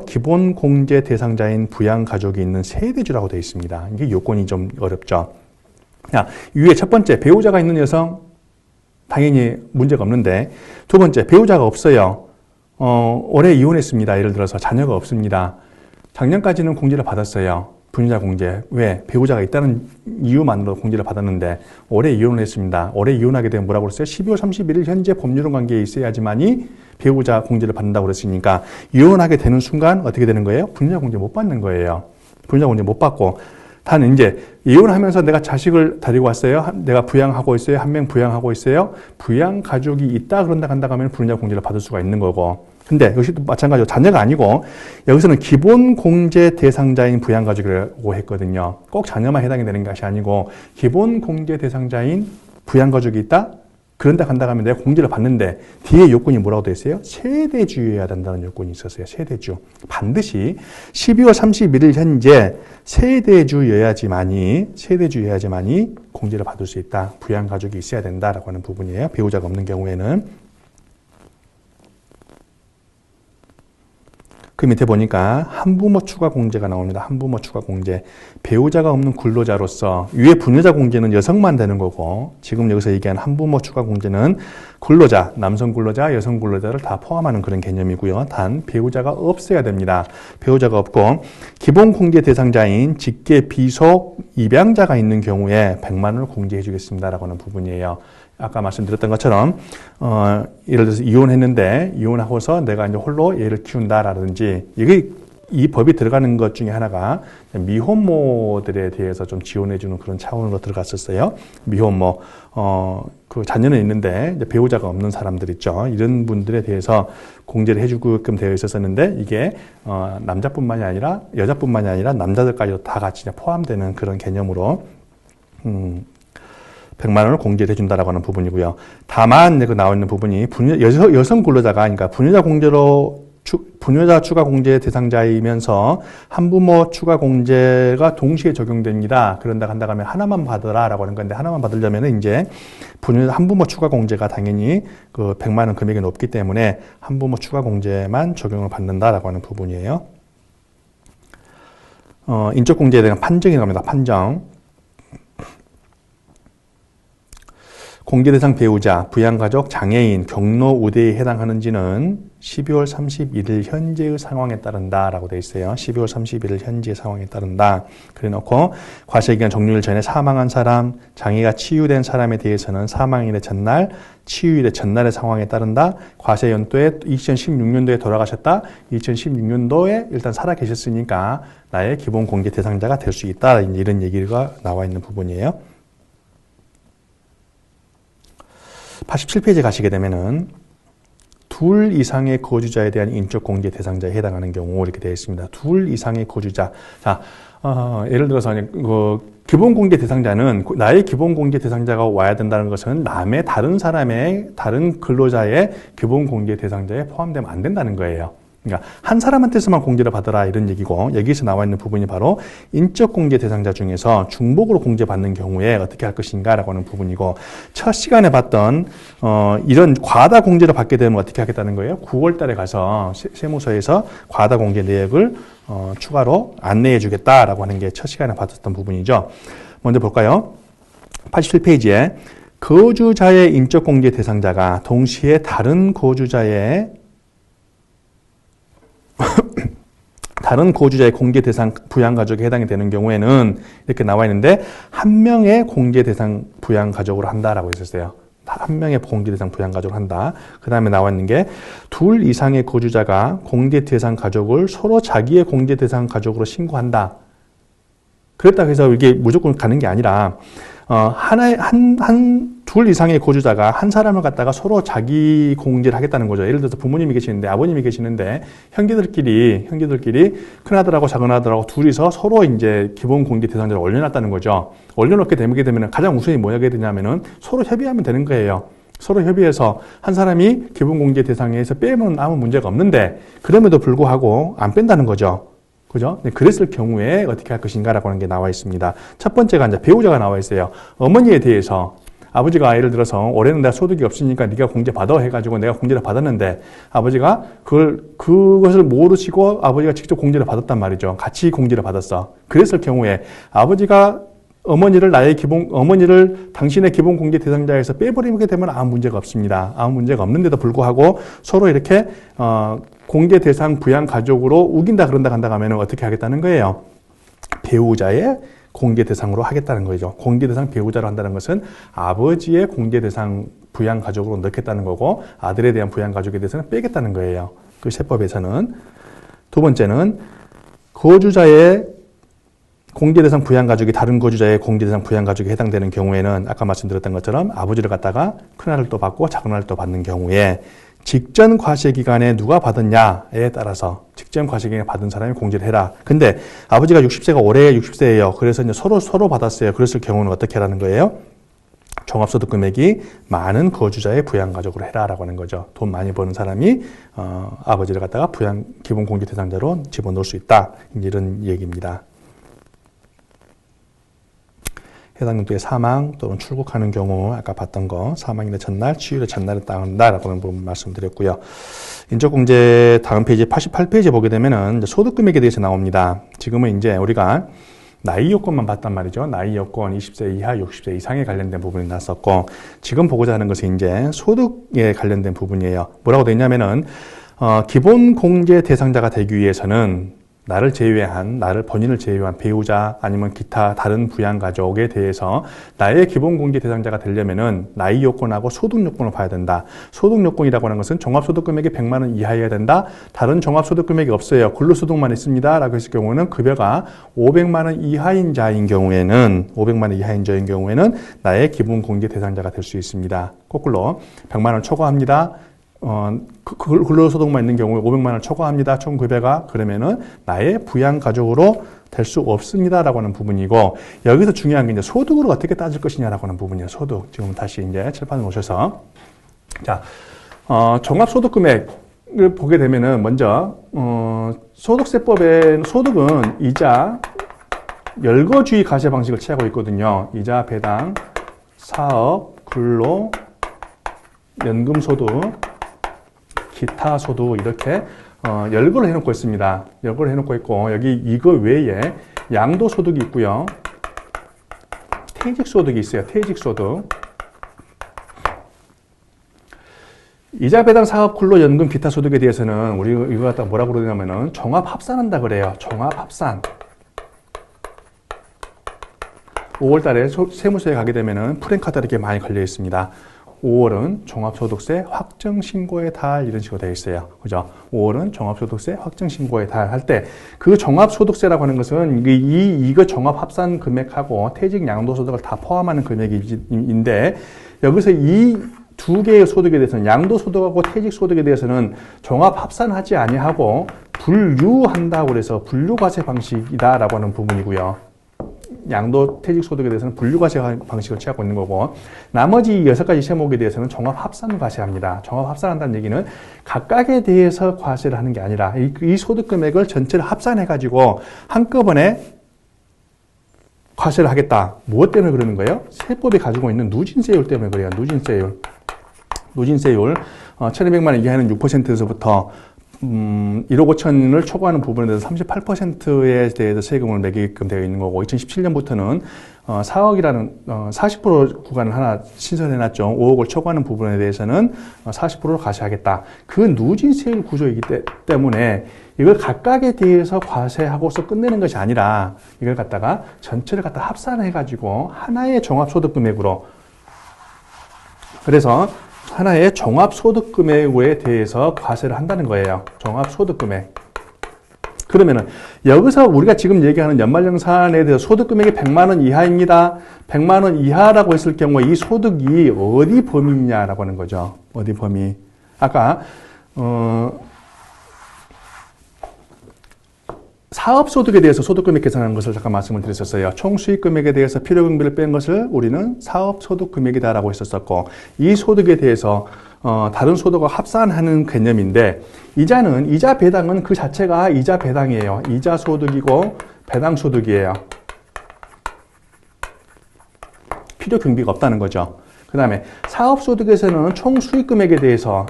Speaker 1: 기본 공제 대상자인 부양 가족이 있는 세대주라고 되어 있습니다. 이게 요건이 좀 어렵죠. 자, 위에 첫 번째 배우자가 있는 여성 당연히 문제가 없는데, 두 번째 배우자가 없어요. 올해 이혼했습니다. 예를 들어서 자녀가 없습니다. 작년까지는 공제를 받았어요. 부녀자 공제. 왜? 배우자가 있다는 이유만으로 공제를 받았는데 올해 이혼을 했습니다. 올해 이혼하게 되면 뭐라고 그랬어요? 12월 31일 현재 법률혼 관계에 있어야지만이 배우자 공제를 받는다고 그랬으니까 이혼하게 되는 순간 어떻게 되는 거예요? 부녀자 공제 못 받는 거예요. 부녀자 공제 못 받고, 단 이제 이혼하면서 내가 자식을 데리고 왔어요. 내가 부양하고 있어요. 한 명 부양하고 있어요. 부양 가족이 있다 그런다 간다 하면 부녀자 공제를 받을 수가 있는 거고. 근데 여기도 마찬가지로 자녀가 아니고 여기서는 기본 공제 대상자인 부양 가족이라고 했거든요. 꼭 자녀만 해당이 되는 것이 아니고 기본 공제 대상자인 부양 가족이 있다. 그런다 간다 하면 내가 공제를 받는데 뒤에 요건이 뭐라고 되어 있어요? 세대주여야 된다는 요건이 있었어요. 세대주. 반드시 12월 31일 현재 세대주여야지만이 공제를 받을 수 있다. 부양 가족이 있어야 된다라고 하는 부분이에요. 배우자가 없는 경우에는. 그 밑에 보니까 한부모 추가 공제가 나옵니다. 한부모 추가 공제. 배우자가 없는 근로자로서, 위에 부녀자 공제는 여성만 되는 거고, 지금 여기서 얘기한 한부모 추가 공제는 근로자, 남성 근로자, 여성 근로자를 다 포함하는 그런 개념이고요. 단 배우자가 없어야 됩니다. 배우자가 없고 기본 공제 대상자인 직계 비속 입양자가 있는 경우에 100만 원을 공제해 주겠습니다라고 하는 부분이에요. 아까 말씀드렸던 것처럼 예를 들어서 이혼했는데 이혼하고서 내가 이제 홀로 얘를 키운다라든지, 이게 이 법이 들어가는 것 중에 하나가 미혼모들에 대해서 좀 지원해주는 그런 차원으로 들어갔었어요. 미혼모, 그 자녀는 있는데 이제 배우자가 없는 사람들 있죠. 이런 분들에 대해서 공제를 해주게끔 되어 있었는데, 이게 남자뿐만이 아니라 여자뿐만이 아니라 남자들까지도 다 같이 포함되는 그런 개념으로 100만 원을 공제를 해준다라고 하는 부분이고요. 다만 그 나와 있는 부분이 여성 근로자가, 그러니까 부녀자 추가 공제 대상자이면서 한부모 추가 공제가 동시에 적용됩니다. 그런다 간다 하면 하나만 받으라라고 하는 건데, 하나만 받으려면 이제 한부모 추가 공제가 당연히 그 100만 원 금액이 높기 때문에 한부모 추가 공제만 적용을 받는다라고 하는 부분이에요. 인적 공제에 대한 판정이 나옵니다. 판정. 공제 대상 배우자, 부양가족, 장애인, 경로 우대에 해당하는지는 12월 31일 현재의 상황에 따른다라고 되어 있어요. 12월 31일 현재의 상황에 따른다. 그래 놓고 과세기간 종료일 전에 사망한 사람, 장애가 치유된 사람에 대해서는 사망일의 전날, 치유일의 전날의 상황에 따른다. 과세 연도에 2016년도에 돌아가셨다. 2016년도에 일단 살아 계셨으니까 나의 기본 공제 대상자가 될 수 있다. 이런 얘기가 나와 있는 부분이에요. 87페이지 가시게 되면은 둘 이상의 거주자에 대한 인적 공제 대상자에 해당하는 경우 이렇게 되어 있습니다. 둘 이상의 거주자. 자, 예를 들어서 기본 공제 대상자는 나의 기본 공제 대상자가 와야 된다는 것은 남의 다른 근로자의 기본 공제 대상자에 포함되면 안 된다는 거예요. 그러니까 한 사람한테서만 공제를 받아라 이런 얘기고, 여기서 나와 있는 부분이 바로 인적 공제 대상자 중에서 중복으로 공제받는 경우에 어떻게 할 것인가라고 하는 부분이고, 첫 시간에 봤던 이런 과다 공제를 받게 되면 어떻게 하겠다는 거예요? 9월 달에 가서 세무서에서 과다 공제 내역을 추가로 안내해 주겠다라고 하는 게 첫 시간에 봤었던 부분이죠. 먼저 볼까요? 87페이지에 거주자의 인적 공제 대상자가 동시에 다른 거주자의 공제 대상 부양 가족에 해당이 되는 경우에는 이렇게 나와 있는데, 한 명의 공제 대상 부양 가족으로 한다라고 했었어요. 한 명의 공제 대상 부양 가족을 한다. 그 다음에 나와 있는 게 둘 이상의 거주자가 공제 대상 가족을 서로 자기의 공제 대상 가족으로 신고한다. 그렇다고 해서 이게 무조건 가는 게 아니라 둘 이상의 거주자가 한 사람을 갖다가 서로 자기 공제를 하겠다는 거죠. 예를 들어서 부모님이 계시는데, 아버님이 계시는데, 형제들끼리 큰아들하고 작은아들하고 둘이서 서로 이제 기본 공제 대상자를 올려놨다는 거죠. 올려놓게 되면 가장 우선이 뭐 하게 되냐면은 서로 협의하면 되는 거예요. 서로 협의해서 한 사람이 기본 공제 대상에서 빼면 아무 문제가 없는데, 그럼에도 불구하고 안 뺀다는 거죠. 그죠? 그랬을 경우에 어떻게 할 것인가라고 하는 게 나와 있습니다. 첫 번째가 이제 배우자가 나와 있어요. 어머니에 대해서 아버지가 예를 들어서 올해는 내가 소득이 없으니까 네가 공제 받아 해가지고 내가 공제를 받았는데 아버지가 그것을 모르시고 아버지가 직접 공제를 받았단 말이죠. 같이 공제를 받았어. 그랬을 경우에 아버지가 어머니를 당신의 기본 공제 대상자에서 빼버리게 되면 아무 문제가 없습니다. 아무 문제가 없는데도 불구하고 서로 이렇게 공제 대상 부양 가족으로 우긴다 그런다 간다 하면 어떻게 하겠다는 거예요? 배우자의 공제 대상으로 하겠다는 거죠. 공제 대상 배우자로 한다는 것은 아버지의 공제 대상 부양 가족으로 넣겠다는 거고 아들에 대한 부양 가족에 대해서는 빼겠다는 거예요. 그 세법에서는. 두 번째는 거주자의 공제 대상 부양 가족이 다른 거주자의 공제 대상 부양 가족에 해당되는 경우에는 아까 말씀드렸던 것처럼 아버지를 갖다가 큰아들을 또 받고 작은아들을 또 받는 경우에 직전 과세 기간에 누가 받았냐에 따라서 직전 과세 기간에 받은 사람이 공제를 해라. 근데 아버지가 60세가 올해 60세예요. 그래서 이제 서로 받았어요. 그랬을 경우는 어떻게 하라는 거예요? 종합소득 금액이 많은 거주자의 부양가족으로 해라라고 하는 거죠. 돈 많이 버는 사람이 아버지를 갖다가 기본 공제 대상자로 집어넣을 수 있다. 이런 얘기입니다. 해당 용도의 사망 또는 출국하는 경우 아까 봤던 거 사망일의 전날, 치유일의 전날에 따른다라고 하는 부분 말씀드렸고요. 인적공제 다음 페이지 88페이지 보게 되면은 소득금액에 대해서 나옵니다. 지금은 이제 우리가 나이 요건만 봤단 말이죠. 나이 요건 20세 이하, 60세 이상에 관련된 부분이 났었고 지금 보고자 하는 것은 이제 소득에 관련된 부분이에요. 뭐라고 되어 있냐면은 기본 공제 대상자가 되기 위해서는 나를 본인을 제외한 배우자 아니면 기타 다른 부양가족에 대해서 나의 기본 공제 대상자가 되려면은 나이 요건하고 소득 요건을 봐야 된다. 소득 요건이라고 하는 것은 종합소득금액이 100만 원 이하여야 된다. 다른 종합소득금액이 없어요. 근로소득만 있습니다. 라고 했을 경우는 급여가 500만 원 이하인 자인 경우에는 나의 기본 공제 대상자가 될 수 있습니다. 거꾸로 100만 원 초과합니다. 근로소득만 있는 경우에 500만 원을 초과합니다. 총 급여가 그러면은 나의 부양가족으로 될 수 없습니다라고 하는 부분이고 여기서 중요한 게 이제 소득으로 어떻게 따질 것이냐라고 하는 부분이에요. 소득. 지금 다시 이제 칠판에 오셔서 자 종합소득금액을 보게 되면은 먼저 소득세법의 소득은 이자 열거주의 과세 방식을 취하고 있거든요. 이자 배당 사업 근로 연금소득 기타 소득 이렇게 열거를 해놓고 있습니다. 열거를 해놓고 있고 여기 이거 외에 양도소득이 있고요. 퇴직소득이 있어요. 퇴직소득. 이자 배당 사업 근로 연금 기타 소득에 대해서는 우리 이거 갖다 뭐라고 그러냐면은 종합합산한다 그래요. 종합합산. 5월 달에 세무서에 가게 되면은 프랭카드 이렇게 많이 걸려 있습니다. 5월은 종합소득세 확정신고의 달 이런 식으로 되어 있어요. 그죠? 5월은 종합소득세 확정신고의 달 할 때 그 종합소득세라고 하는 것은 이거 종합합산 금액하고 퇴직 양도소득을 다 포함하는 금액인데 여기서 이 두 개의 소득에 대해서는 양도소득하고 퇴직소득에 대해서는 종합합산하지 아니하고 분류한다고 그래서 분류과세 방식이다라고 하는 부분이고요. 양도 퇴직소득에 대해서는 분류과세 방식을 취하고 있는 거고 나머지 6가지 세목에 대해서는 종합합산과세합니다. 종합합산한다는 얘기는 각각에 대해서 과세를 하는 게 아니라 이 소득금액을 전체를 합산해가지고 한꺼번에 과세를 하겠다. 무엇 때문에 그러는 거예요? 세법이 가지고 있는 누진세율 때문에 그래요. 누진세율 1200만 원 이하에는 6%에서부터 1억 5천을 초과하는 부분에 대해서 38%에 대해서 세금을 매기게끔 되어 있는 거고 2017년부터는 4억이라는 40% 구간을 하나 신설해놨죠. 5억을 초과하는 부분에 대해서는 40%를 과세하겠다. 그 누진세율 구조이기 때문에 이걸 각각에 대해서 과세하고서 끝내는 것이 아니라 이걸 갖다가 전체를 갖다 합산해가지고 하나의 종합소득금액으로 그래서 하나의 종합소득금액에 대해서 과세를 한다는 거예요. 종합소득금액. 그러면은 여기서 우리가 지금 얘기하는 연말정산에 대해서 소득금액이 100만 원 이하입니다. 100만 원 이하라고 했을 경우에 이 소득이 어디 범위냐라고 하는 거죠. 어디 범위. 아까 사업소득에 대해서 소득금액 계산하는 것을 잠깐 말씀을 드렸었어요. 총수익금액에 대해서 필요경비를 뺀 것을 우리는 사업소득금액이다라고 했었고, 이 소득에 대해서 다른 소득과 합산하는 개념인데, 이자는, 이자 배당은 그 자체가 이자 배당이에요. 이자 소득이고 배당 소득이에요. 필요 경비가 없다는 거죠. 그 다음에 사업소득에서는 총수익금액에 대해서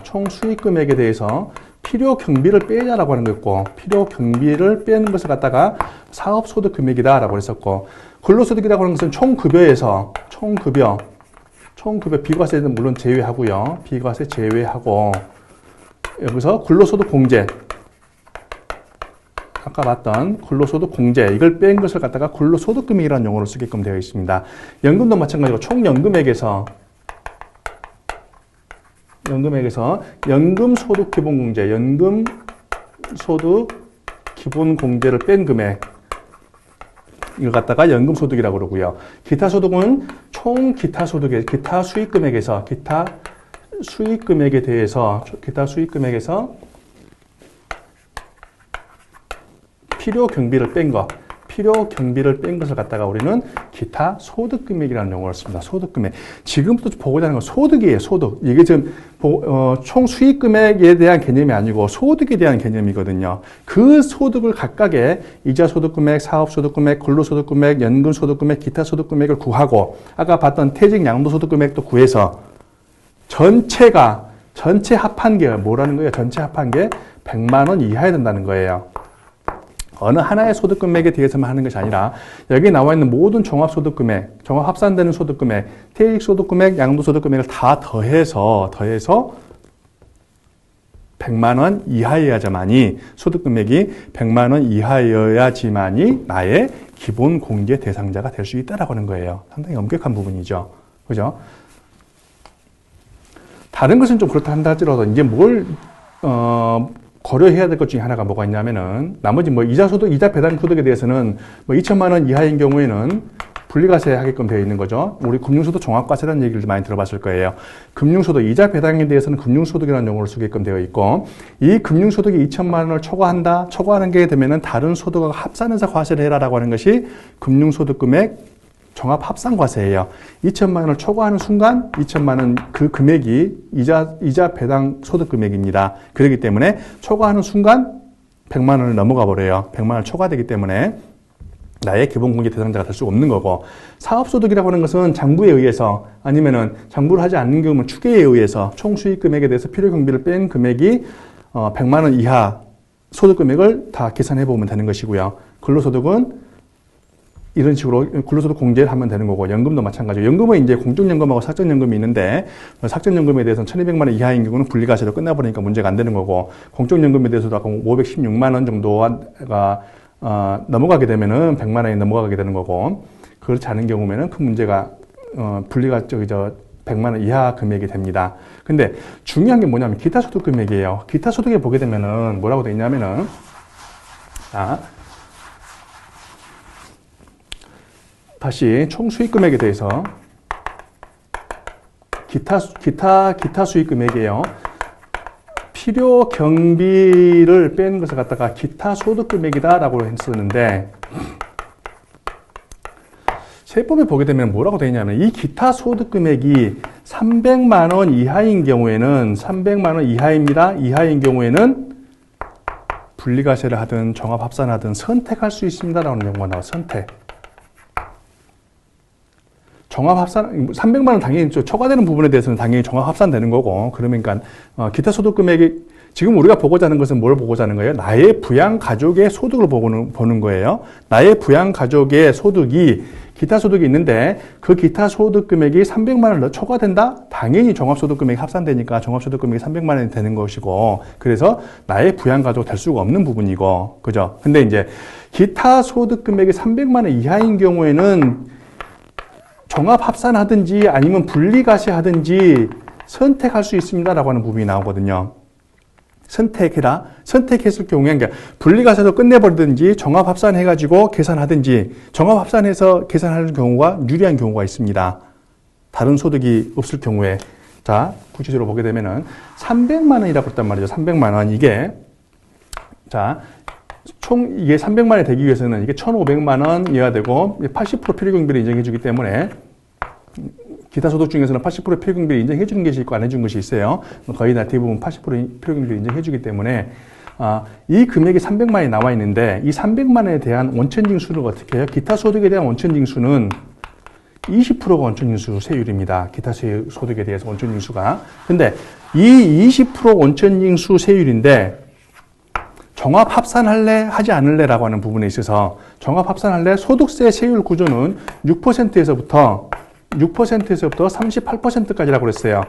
Speaker 1: 필요 경비를 빼자라고 하는 거 있고, 필요 경비를 빼는 것을 갖다가 사업소득 금액이다라고 했었고, 근로소득이라고 하는 것은 총급여에서 총급여 비과세는 물론 제외하고요. 비과세 제외하고, 여기서 근로소득 공제, 아까 봤던 근로소득 공제, 이걸 뺀 것을 갖다가 근로소득금액이라는 용어로 쓰게끔 되어 있습니다. 연금도 마찬가지로 총연금액에서 연금소득기본공제, 연금소득기본공제를 뺀 금액, 이걸 갖다가 연금소득이라고 그러고요. 기타소득은 총 기타소득의 기타 수익금액에서 필요 경비를 뺀 것을 갖다가 우리는 기타 소득금액이라는 용어를 씁니다. 소득금액. 지금부터 보고자 하는 건 소득이에요. 소득. 이게 지금 총 수익금액에 대한 개념이 아니고 소득에 대한 개념이거든요. 그 소득을 각각의 이자 소득금액, 사업 소득금액, 근로소득금액, 연금 소득금액, 기타 소득금액을 구하고, 아까 봤던 퇴직 양도소득금액도 구해서 전체 합한 게 뭐라는 거예요? 전체 합한 게 100만 원 이하야 된다는 거예요. 어느 하나의 소득금액에 대해서만 하는 것이 아니라 여기 나와 있는 모든 종합소득금액, 종합 합산되는 소득금액, 퇴직소득금액, 양도소득금액을 다 더해서 100만 원 이하여야지만이, 소득금액이 100만 원 이하여야지만이 나의 기본 공제 대상자가 될 수 있다라고 하는 거예요. 상당히 엄격한 부분이죠. 그죠? 다른 것은 좀 그렇다 한다 하더라도 이제 고려해야 될 것 중에 하나가 뭐가 있냐면은, 나머지 이자 배당 소득에 대해서는 2천만 원 이하인 경우에는 분리과세 하게끔 되어 있는 거죠. 우리 금융소득 종합과세라는 얘기를 많이 들어봤을 거예요. 금융소득, 이자 배당에 대해서는 금융소득이라는 용어를 쓰게끔 되어 있고, 이 금융소득이 2천만 원을 초과하는 게 되면은 다른 소득과 합산해서 과세를 해라라고 하는 것이 금융소득금액 종합합산과세예요. 2천만 원을 초과하는 순간 2천만 원 그 금액이 이자 배당 소득금액입니다. 그렇기 때문에 초과하는 순간 100만 원을 넘어가 버려요. 100만 원을 초과되기 때문에 나의 기본공제 대상자가 될 수 없는 거고, 사업소득이라고 하는 것은 장부에 의해서, 아니면은 장부를 하지 않는 경우는 추계에 의해서 총수익금액에 대해서 필요경비를 뺀 금액이 100만 원 이하 소득금액을 다 계산해 보면 되는 것이고요. 근로소득은 이런 식으로 근로소득 공제를 하면 되는 거고, 연금도 마찬가지고, 연금은 이제 공적연금하고 사적연금이 있는데, 사적연금에 대해서는 1200만 원 이하인 경우는 분리과세로 끝나버리니까 문제가 안 되는 거고, 공적연금에 대해서도 아까 516만 원 정도가 넘어가게 되면은 100만 원이 넘어가게 되는 거고, 그렇지 않은 경우에는 큰 문제가 분리가 100만 원 이하 금액이 됩니다. 근데 중요한 게 뭐냐면 기타 소득 금액이에요. 기타 소득에 보게 되면은 뭐라고 되어 있냐면은, 다시 총 수익금액에 대해서 기타 수익금액이에요. 필요 경비를 빼는 것을 갖다가 기타 소득금액이다라고 했었는데, 세법에 보게 되면 뭐라고 되어 있냐면, 이 기타 소득금액이 300만 원 이하인 경우에는 300만 원 이하입니다. 이하인 경우에는 분리과세를 하든 종합합산하든 선택할 수 있습니다라는 용어가 나와요. 선택. 종합합산, 300만 원 당연히 초과되는 부분에 대해서는 당연히 종합합산되는 거고, 그러니까 기타 소득금액이, 지금 우리가 보고자 하는 것은 뭘 보고자 하는 거예요? 나의 부양가족의 소득을 보는 거예요. 나의 부양가족의 소득이, 기타 소득이 있는데 그 기타 소득금액이 300만 원을 초과된다? 당연히 종합소득금액이 합산되니까 종합소득금액이 300만 원이 되는 것이고, 그래서 나의 부양가족 될 수가 없는 부분이고, 그죠? 근데 이제 기타 소득금액이 300만 원 이하인 경우에는 종합합산하든지 아니면 분리과세하든지 선택할 수 있습니다라고 하는 부분이 나오거든요. 선택해라. 선택했을 경우에, 그러니까 분리과세도 끝내버리든지 종합합산해가지고 계산하든지, 종합합산해서 계산하는 경우가 유리한 경우가 있습니다. 다른 소득이 없을 경우에. 자, 구체적으로 보게 되면은 300만 원이라고 했단 말이죠. 300만 원. 이게, 자, 총 이게 300만이 되기 위해서는 이게 1,500만 원 이하가 되고 80% 필요경비를 인정해 주기 때문에 기타 소득 중에서는 80% 필요경비를 인정해 주는 것이 있고 안 해주는 것이 있어요. 거의 다 대부분 80% 필요경비를 인정해 주기 때문에 이 금액이 300만이 나와 있는데 이 300만에 대한 원천징수를 어떻게 해요? 기타 소득에 대한 원천징수는 20%가 원천징수 세율입니다. 기타 소득에 대해서 원천징수가. 근데 이 20% 원천징수 세율인데 종합 합산할래 하지 않을래 라고 하는 부분에 있어서 종합 합산할래 소득세 세율 구조는 6%에서부터 38%까지라고 그랬어요.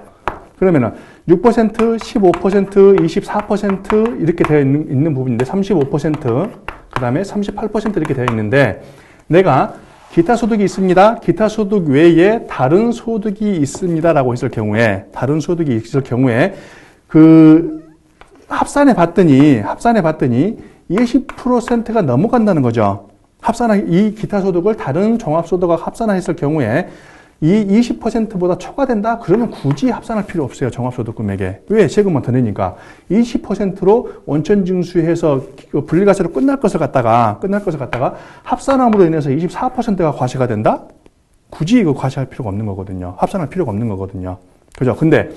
Speaker 1: 그러면은 6%, 15%, 24% 이렇게 되어 있는 부분인데 35%, 그 다음에 38% 이렇게 되어 있는데 내가 기타 소득이 있습니다. 기타 소득 외에 다른 소득이 있습니다. 라고 했을 경우에, 다른 소득이 있을 경우에 합산해 봤더니 20%가 넘어간다는 거죠. 이 기타 소득을 다른 종합 소득과 합산했을 경우에 이 20%보다 초과된다? 그러면 굳이 합산할 필요 없어요. 종합소득 금액에. 왜? 세금만 더 내니까. 20%로 원천징수해서 분리과세로 끝날 것을 갖다가 합산함으로 인해서 24%가 과세가 된다? 굳이 이거 과세할 필요가 없는 거거든요. 합산할 필요가 없는 거거든요. 그죠? 근데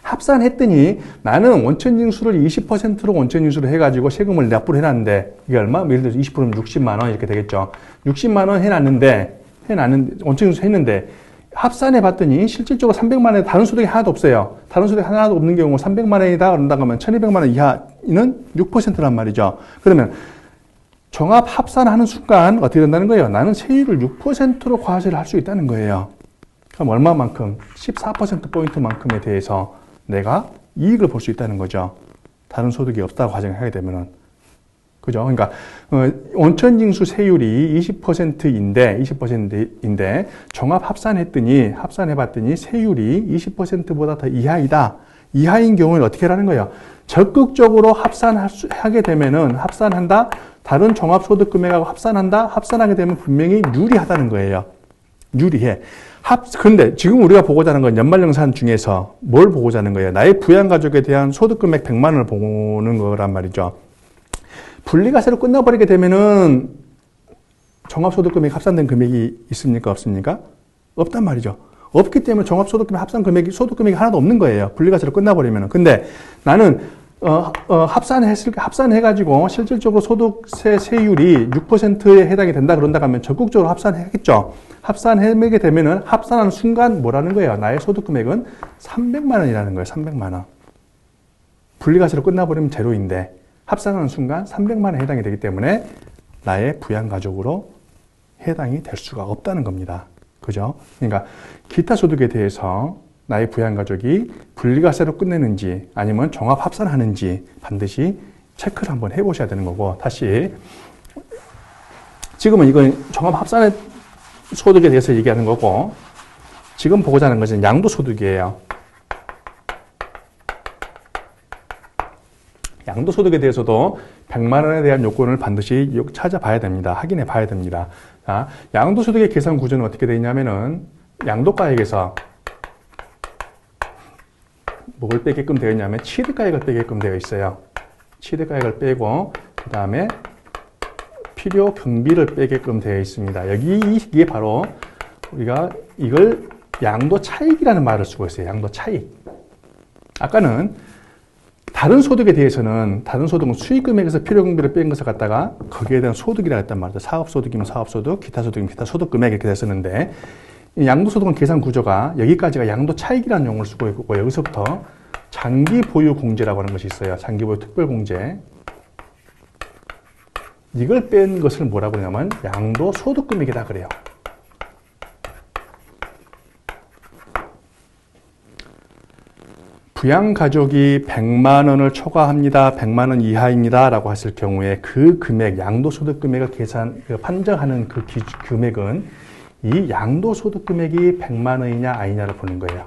Speaker 1: 합산했더니 나는 원천징수를 20%로 원천징수를 해가지고 세금을 납부를 해놨는데 이게 얼마? 예를 들어서 20%면 60만 원 이렇게 되겠죠. 60만 원 해놨는데 원천징수 했는데 합산해 봤더니 실질적으로 300만 원에 다른 소득이 하나도 없어요. 다른 소득이 하나도 없는 경우 300만 원이다 그런다고 하면 1200만 원 이하는 6%란 말이죠. 그러면 종합 합산하는 순간 어떻게 된다는 거예요? 나는 세율을 6%로 과세를 할 수 있다는 거예요. 그럼 얼마만큼? 14%포인트만큼에 대해서 내가 이익을 볼 수 있다는 거죠. 다른 소득이 없다고 가정하게 되면은. 그죠? 그러니까, 원천징수 세율이 20%인데, 종합 합산해봤더니 세율이 20%보다 더 이하이다. 이하인 경우는 어떻게 하라는 거예요? 적극적으로 합산하게 되면은, 합산한다? 다른 종합소득 금액하고 합산하게 되면 분명히 유리하다는 거예요. 유리해. 근데 지금 우리가 보고자 하는 건 연말정산 중에서 뭘 보고자 하는 거예요? 나의 부양가족에 대한 소득금액 100만 원을 보는 거란 말이죠. 분리과세로 끝나버리게 되면은 종합소득금액 합산된 금액이 있습니까? 없습니까? 없단 말이죠. 없기 때문에 종합소득금액 합산 금액이 소득금액이 하나도 없는 거예요. 분리과세로 끝나버리면은. 근데 나는 합산해가지고 실질적으로 소득세 세율이 6%에 해당이 된다 그런다 하면 적극적으로 합산하겠죠. 합산하게 되면은 합산하는 순간 뭐라는 거예요? 나의 소득금액은 300만 원이라는 거예요. 300만 원. 분리과세로 끝나버리면 제로인데 합산하는 순간 300만 원에 해당이 되기 때문에 나의 부양가족으로 해당이 될 수가 없다는 겁니다. 그죠? 그러니까 기타 소득에 대해서 나의 부양가족이 분리과세로 끝내는지 아니면 종합 합산하는지 반드시 체크를 한번 해보셔야 되는 거고, 다시 지금은 이건 종합 합산의 소득에 대해서 얘기하는 거고, 지금 보고자 하는 것은 양도소득이에요. 양도소득에 대해서도 100만 원에 대한 요건을 반드시 찾아봐야 됩니다. 확인해 봐야 됩니다. 자, 양도소득의 계산 구조는 어떻게 되어 있냐면은 양도가액에서 뭘 빼게끔 되어 있냐면 취득가액을 빼게끔 되어 있어요. 취득가액을 빼고 그 다음에 필요 경비를 빼게끔 되어 있습니다. 이게 바로 우리가 이걸 양도 차익이라는 말을 쓰고 있어요. 양도 차익. 아까는 다른 소득에 대해서는 다른 소득은 수익금액에서 필요경비를 뺀 것을 갖다가 거기에 대한 소득이라고 했단 말이죠. 사업소득이면 사업소득, 기타소득이면 기타소득금액 이렇게 됐었는데 양도소득은 계산 구조가 여기까지가 양도차익이라는 용어를 쓰고 있고 여기서부터 장기보유공제라고 하는 것이 있어요. 장기보유 특별공제. 이걸 뺀 것을 뭐라고 하냐면 양도소득금액이다 그래요. 부양가족이 100만 원을 초과합니다. 100만 원 이하입니다. 라고 했을 경우에 그 금액, 양도소득 금액을 판정하는 그 금액은 이 양도소득 금액이 100만 원이냐 아니냐를 보는 거예요.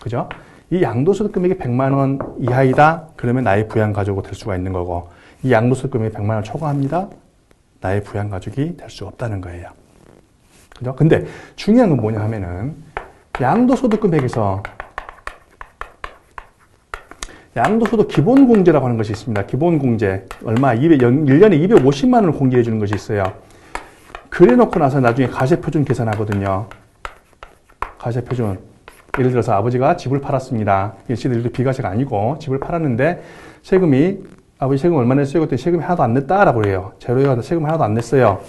Speaker 1: 그죠? 이 양도소득 금액이 100만 원 이하이다? 그러면 나의 부양가족으로 될 수가 있는 거고, 이 양도소득 금액이 100만 원 초과합니다? 나의 부양가족이 될 수 없다는 거예요. 그죠? 근데 중요한 건 뭐냐 하면은 양도소득 금액에서 양도소득 기본공제라고 하는 것이 있습니다. 기본공제. 얼마? 1년에 250만 원을 공제해 주는 것이 있어요. 그래 놓고 나서 나중에 가세표준 계산하거든요. 가세표준. 예를 들어서 아버지가 집을 팔았습니다. 일시들도 비과세가 아니고 집을 팔았는데 세금이 아버지 세금 얼마 냈어요? 그때 세금이 하나도 안 냈다라고 해요. 제로에 세금 하나도 안 냈어요.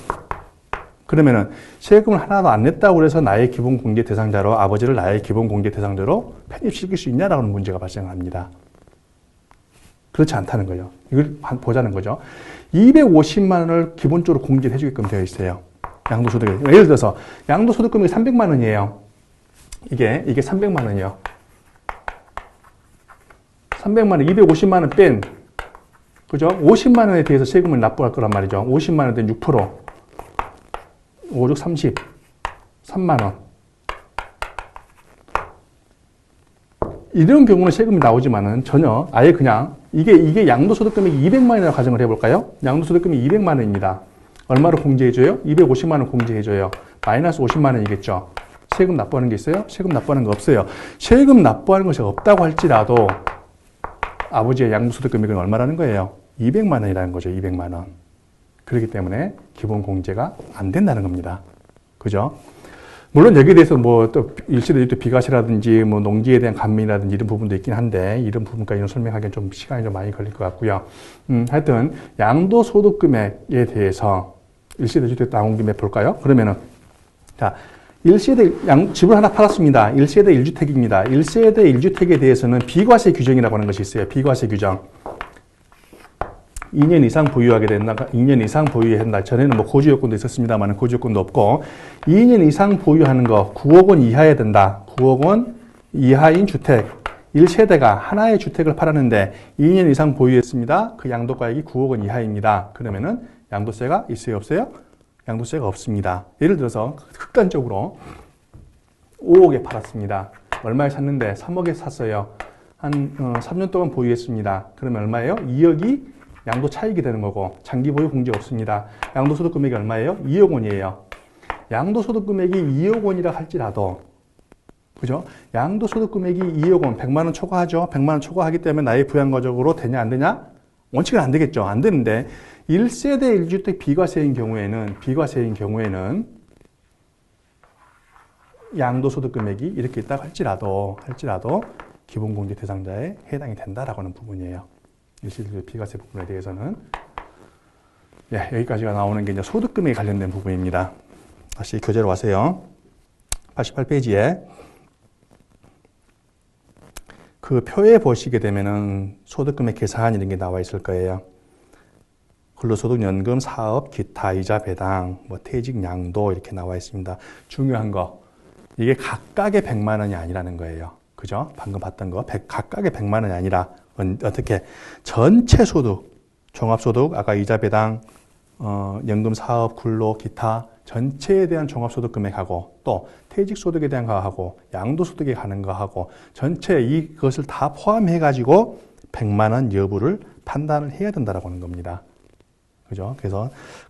Speaker 1: 그러면은 세금을 하나도 안 냈다고 해서 나의 기본공제 대상자로 아버지를 나의 기본공제 대상자로 편입시킬 수 있냐라는 문제가 발생합니다. 그렇지 않다는 거예요. 이걸 보자는 거죠. 250만 원을 기본적으로 공제를 해주게끔 되어 있어요. 양도소득에. 예를 들어서 양도소득 금액이 300만 원이에요. 이게 300만 원이에요. 300만 원, 250만 원 뺀, 그죠? 50만 원에 대해서 세금을 납부할 거란 말이죠. 50만 원에 대한 6%. 5, 6, 30. 3만 원. 이런 경우는 세금이 나오지만은 전혀 아예 그냥 이게 양도소득 금액이 200만 원이라고 가정을 해볼까요? 양도소득 금액이 200만 원입니다. 얼마로 공제해줘요? 250만 원 공제해줘요. 마이너스 50만 원이겠죠. 세금 납부하는 게 있어요? 세금 납부하는 거 없어요. 세금 납부하는 것이 없다고 할지라도 아버지의 양도소득 금액은 얼마라는 거예요? 200만 원이라는 거죠. 200만 원. 그렇기 때문에 기본 공제가 안 된다는 겁니다. 그죠? 물론 여기에 대해서 뭐 또 일시대주택 비과세라든지 뭐 농지에 대한 감면이라든지 이런 부분도 있긴 한데 이런 부분까지는 설명하기엔 좀 시간이 좀 많이 걸릴 것 같고요. 하여튼 양도소득 금액에 대해서 일시대주택 나온 김에 볼까요? 그러면은 자, 집을 하나 팔았습니다. 1세대 1주택입니다. 1세대 1주택에 대해서는 비과세 규정이라고 하는 것이 있어요. 비과세 규정. 2년 이상 보유하게 된다. 2년 이상 보유해야 한다. 전에는 뭐 고주 요건도 있었습니다만 고주 요건도 없고 2년 이상 보유하는 거 9억 원 이하야 된다. 9억 원 이하인 주택. 1세대가 하나의 주택을 팔았는데 2년 이상 보유했습니다. 그 양도가액이 9억 원 이하입니다. 그러면은 양도세가 있어요, 없어요? 양도세가 없습니다. 예를 들어서 극단적으로 5억에 팔았습니다. 얼마에 샀는데 3억에 샀어요. 한 3년 동안 보유했습니다. 그러면 얼마예요? 2억이 양도 차익이 되는 거고 장기 보유 공제 없습니다. 양도소득 금액이 얼마예요? 2억 원이에요. 양도소득 금액이 2억 원이라 할지라도 그죠? 양도소득 금액이 2억 원, 100만 원 초과하죠. 100만 원 초과하기 때문에 나의 부양가족으로 되냐 안 되냐? 원칙은 안 되겠죠. 안 되는데 1세대 1주택 비과세인 경우에는 양도소득 금액이 이렇게 있다고 할지라도 기본공제 대상자에 해당이 된다라고 하는 부분이에요. 일시대주택 비과세 부분에 대해서는 여기까지가 나오는 게 이제 소득금액에 관련된 부분입니다. 다시 교재로 와세요. 88페이지에 그 표에 보시게 되면은 소득금액 계산 이런 게 나와 있을 거예요. 근로소득, 연금, 사업, 기타, 이자, 배당, 뭐 퇴직, 양도 이렇게 나와 있습니다. 중요한 거 이게 각각의 100만 원이 아니라는 거예요. 그죠? 방금 봤던 거 각각의 100만 원이 아니라 어떻게 전체 소득, 종합소득, 아까 이자, 배당, 연금, 사업, 근로, 기타 전체에 대한 종합소득 금액하고 또 퇴직소득에 대한 거하고 양도소득에 가는 거하고 전체 이것을 다 포함해 가지고 100만 원 여부를 판단을 해야 된다라고 하는 겁니다. 그죠?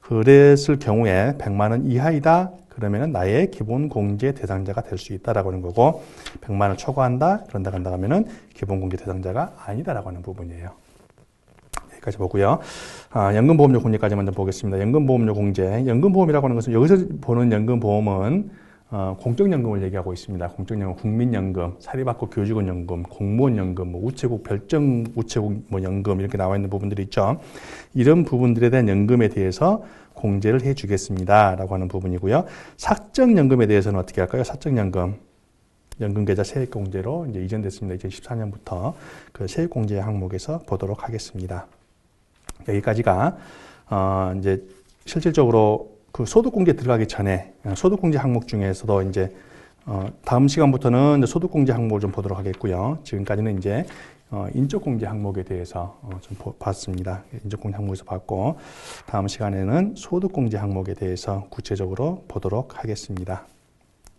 Speaker 1: 그랬을 경우에 100만 원 이하이다. 그러면은 나의 기본 공제 대상자가 될 수 있다라고 하는 거고 100만 원 초과한다. 그런다 간다 하면은 기본 공제 대상자가 아니다라고 하는 부분이에요. 여기까지 보고요. 연금보험료 공제까지 먼저 보겠습니다. 연금보험료 공제. 연금보험이라고 하는 것은 여기서 보는 연금보험은 공적연금을 얘기하고 있습니다. 공적연금, 국민연금, 사립학교 교직원연금, 공무원연금, 뭐 우체국, 별정 우체국 뭐 연금 이렇게 나와 있는 부분들이 있죠. 이런 부분들에 대한 연금에 대해서 공제를 해주겠습니다라고 하는 부분이고요. 사적연금에 대해서는 어떻게 할까요? 사적연금. 연금계좌 세액공제로 이제 이전됐습니다. 2014년부터 그 세액공제 항목에서 보도록 하겠습니다. 여기까지가 이제 실질적으로 그 소득공제 들어가기 전에 소득공제 항목 중에서도 이제 다음 시간부터는 이제 소득공제 항목을 좀 보도록 하겠고요. 지금까지는 이제 인적공제 항목에 대해서 좀 봤습니다. 인적공제 항목에서 봤고 다음 시간에는 소득공제 항목에 대해서 구체적으로 보도록 하겠습니다.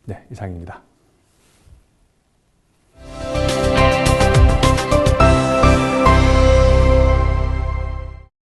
Speaker 1: 네, 이상입니다.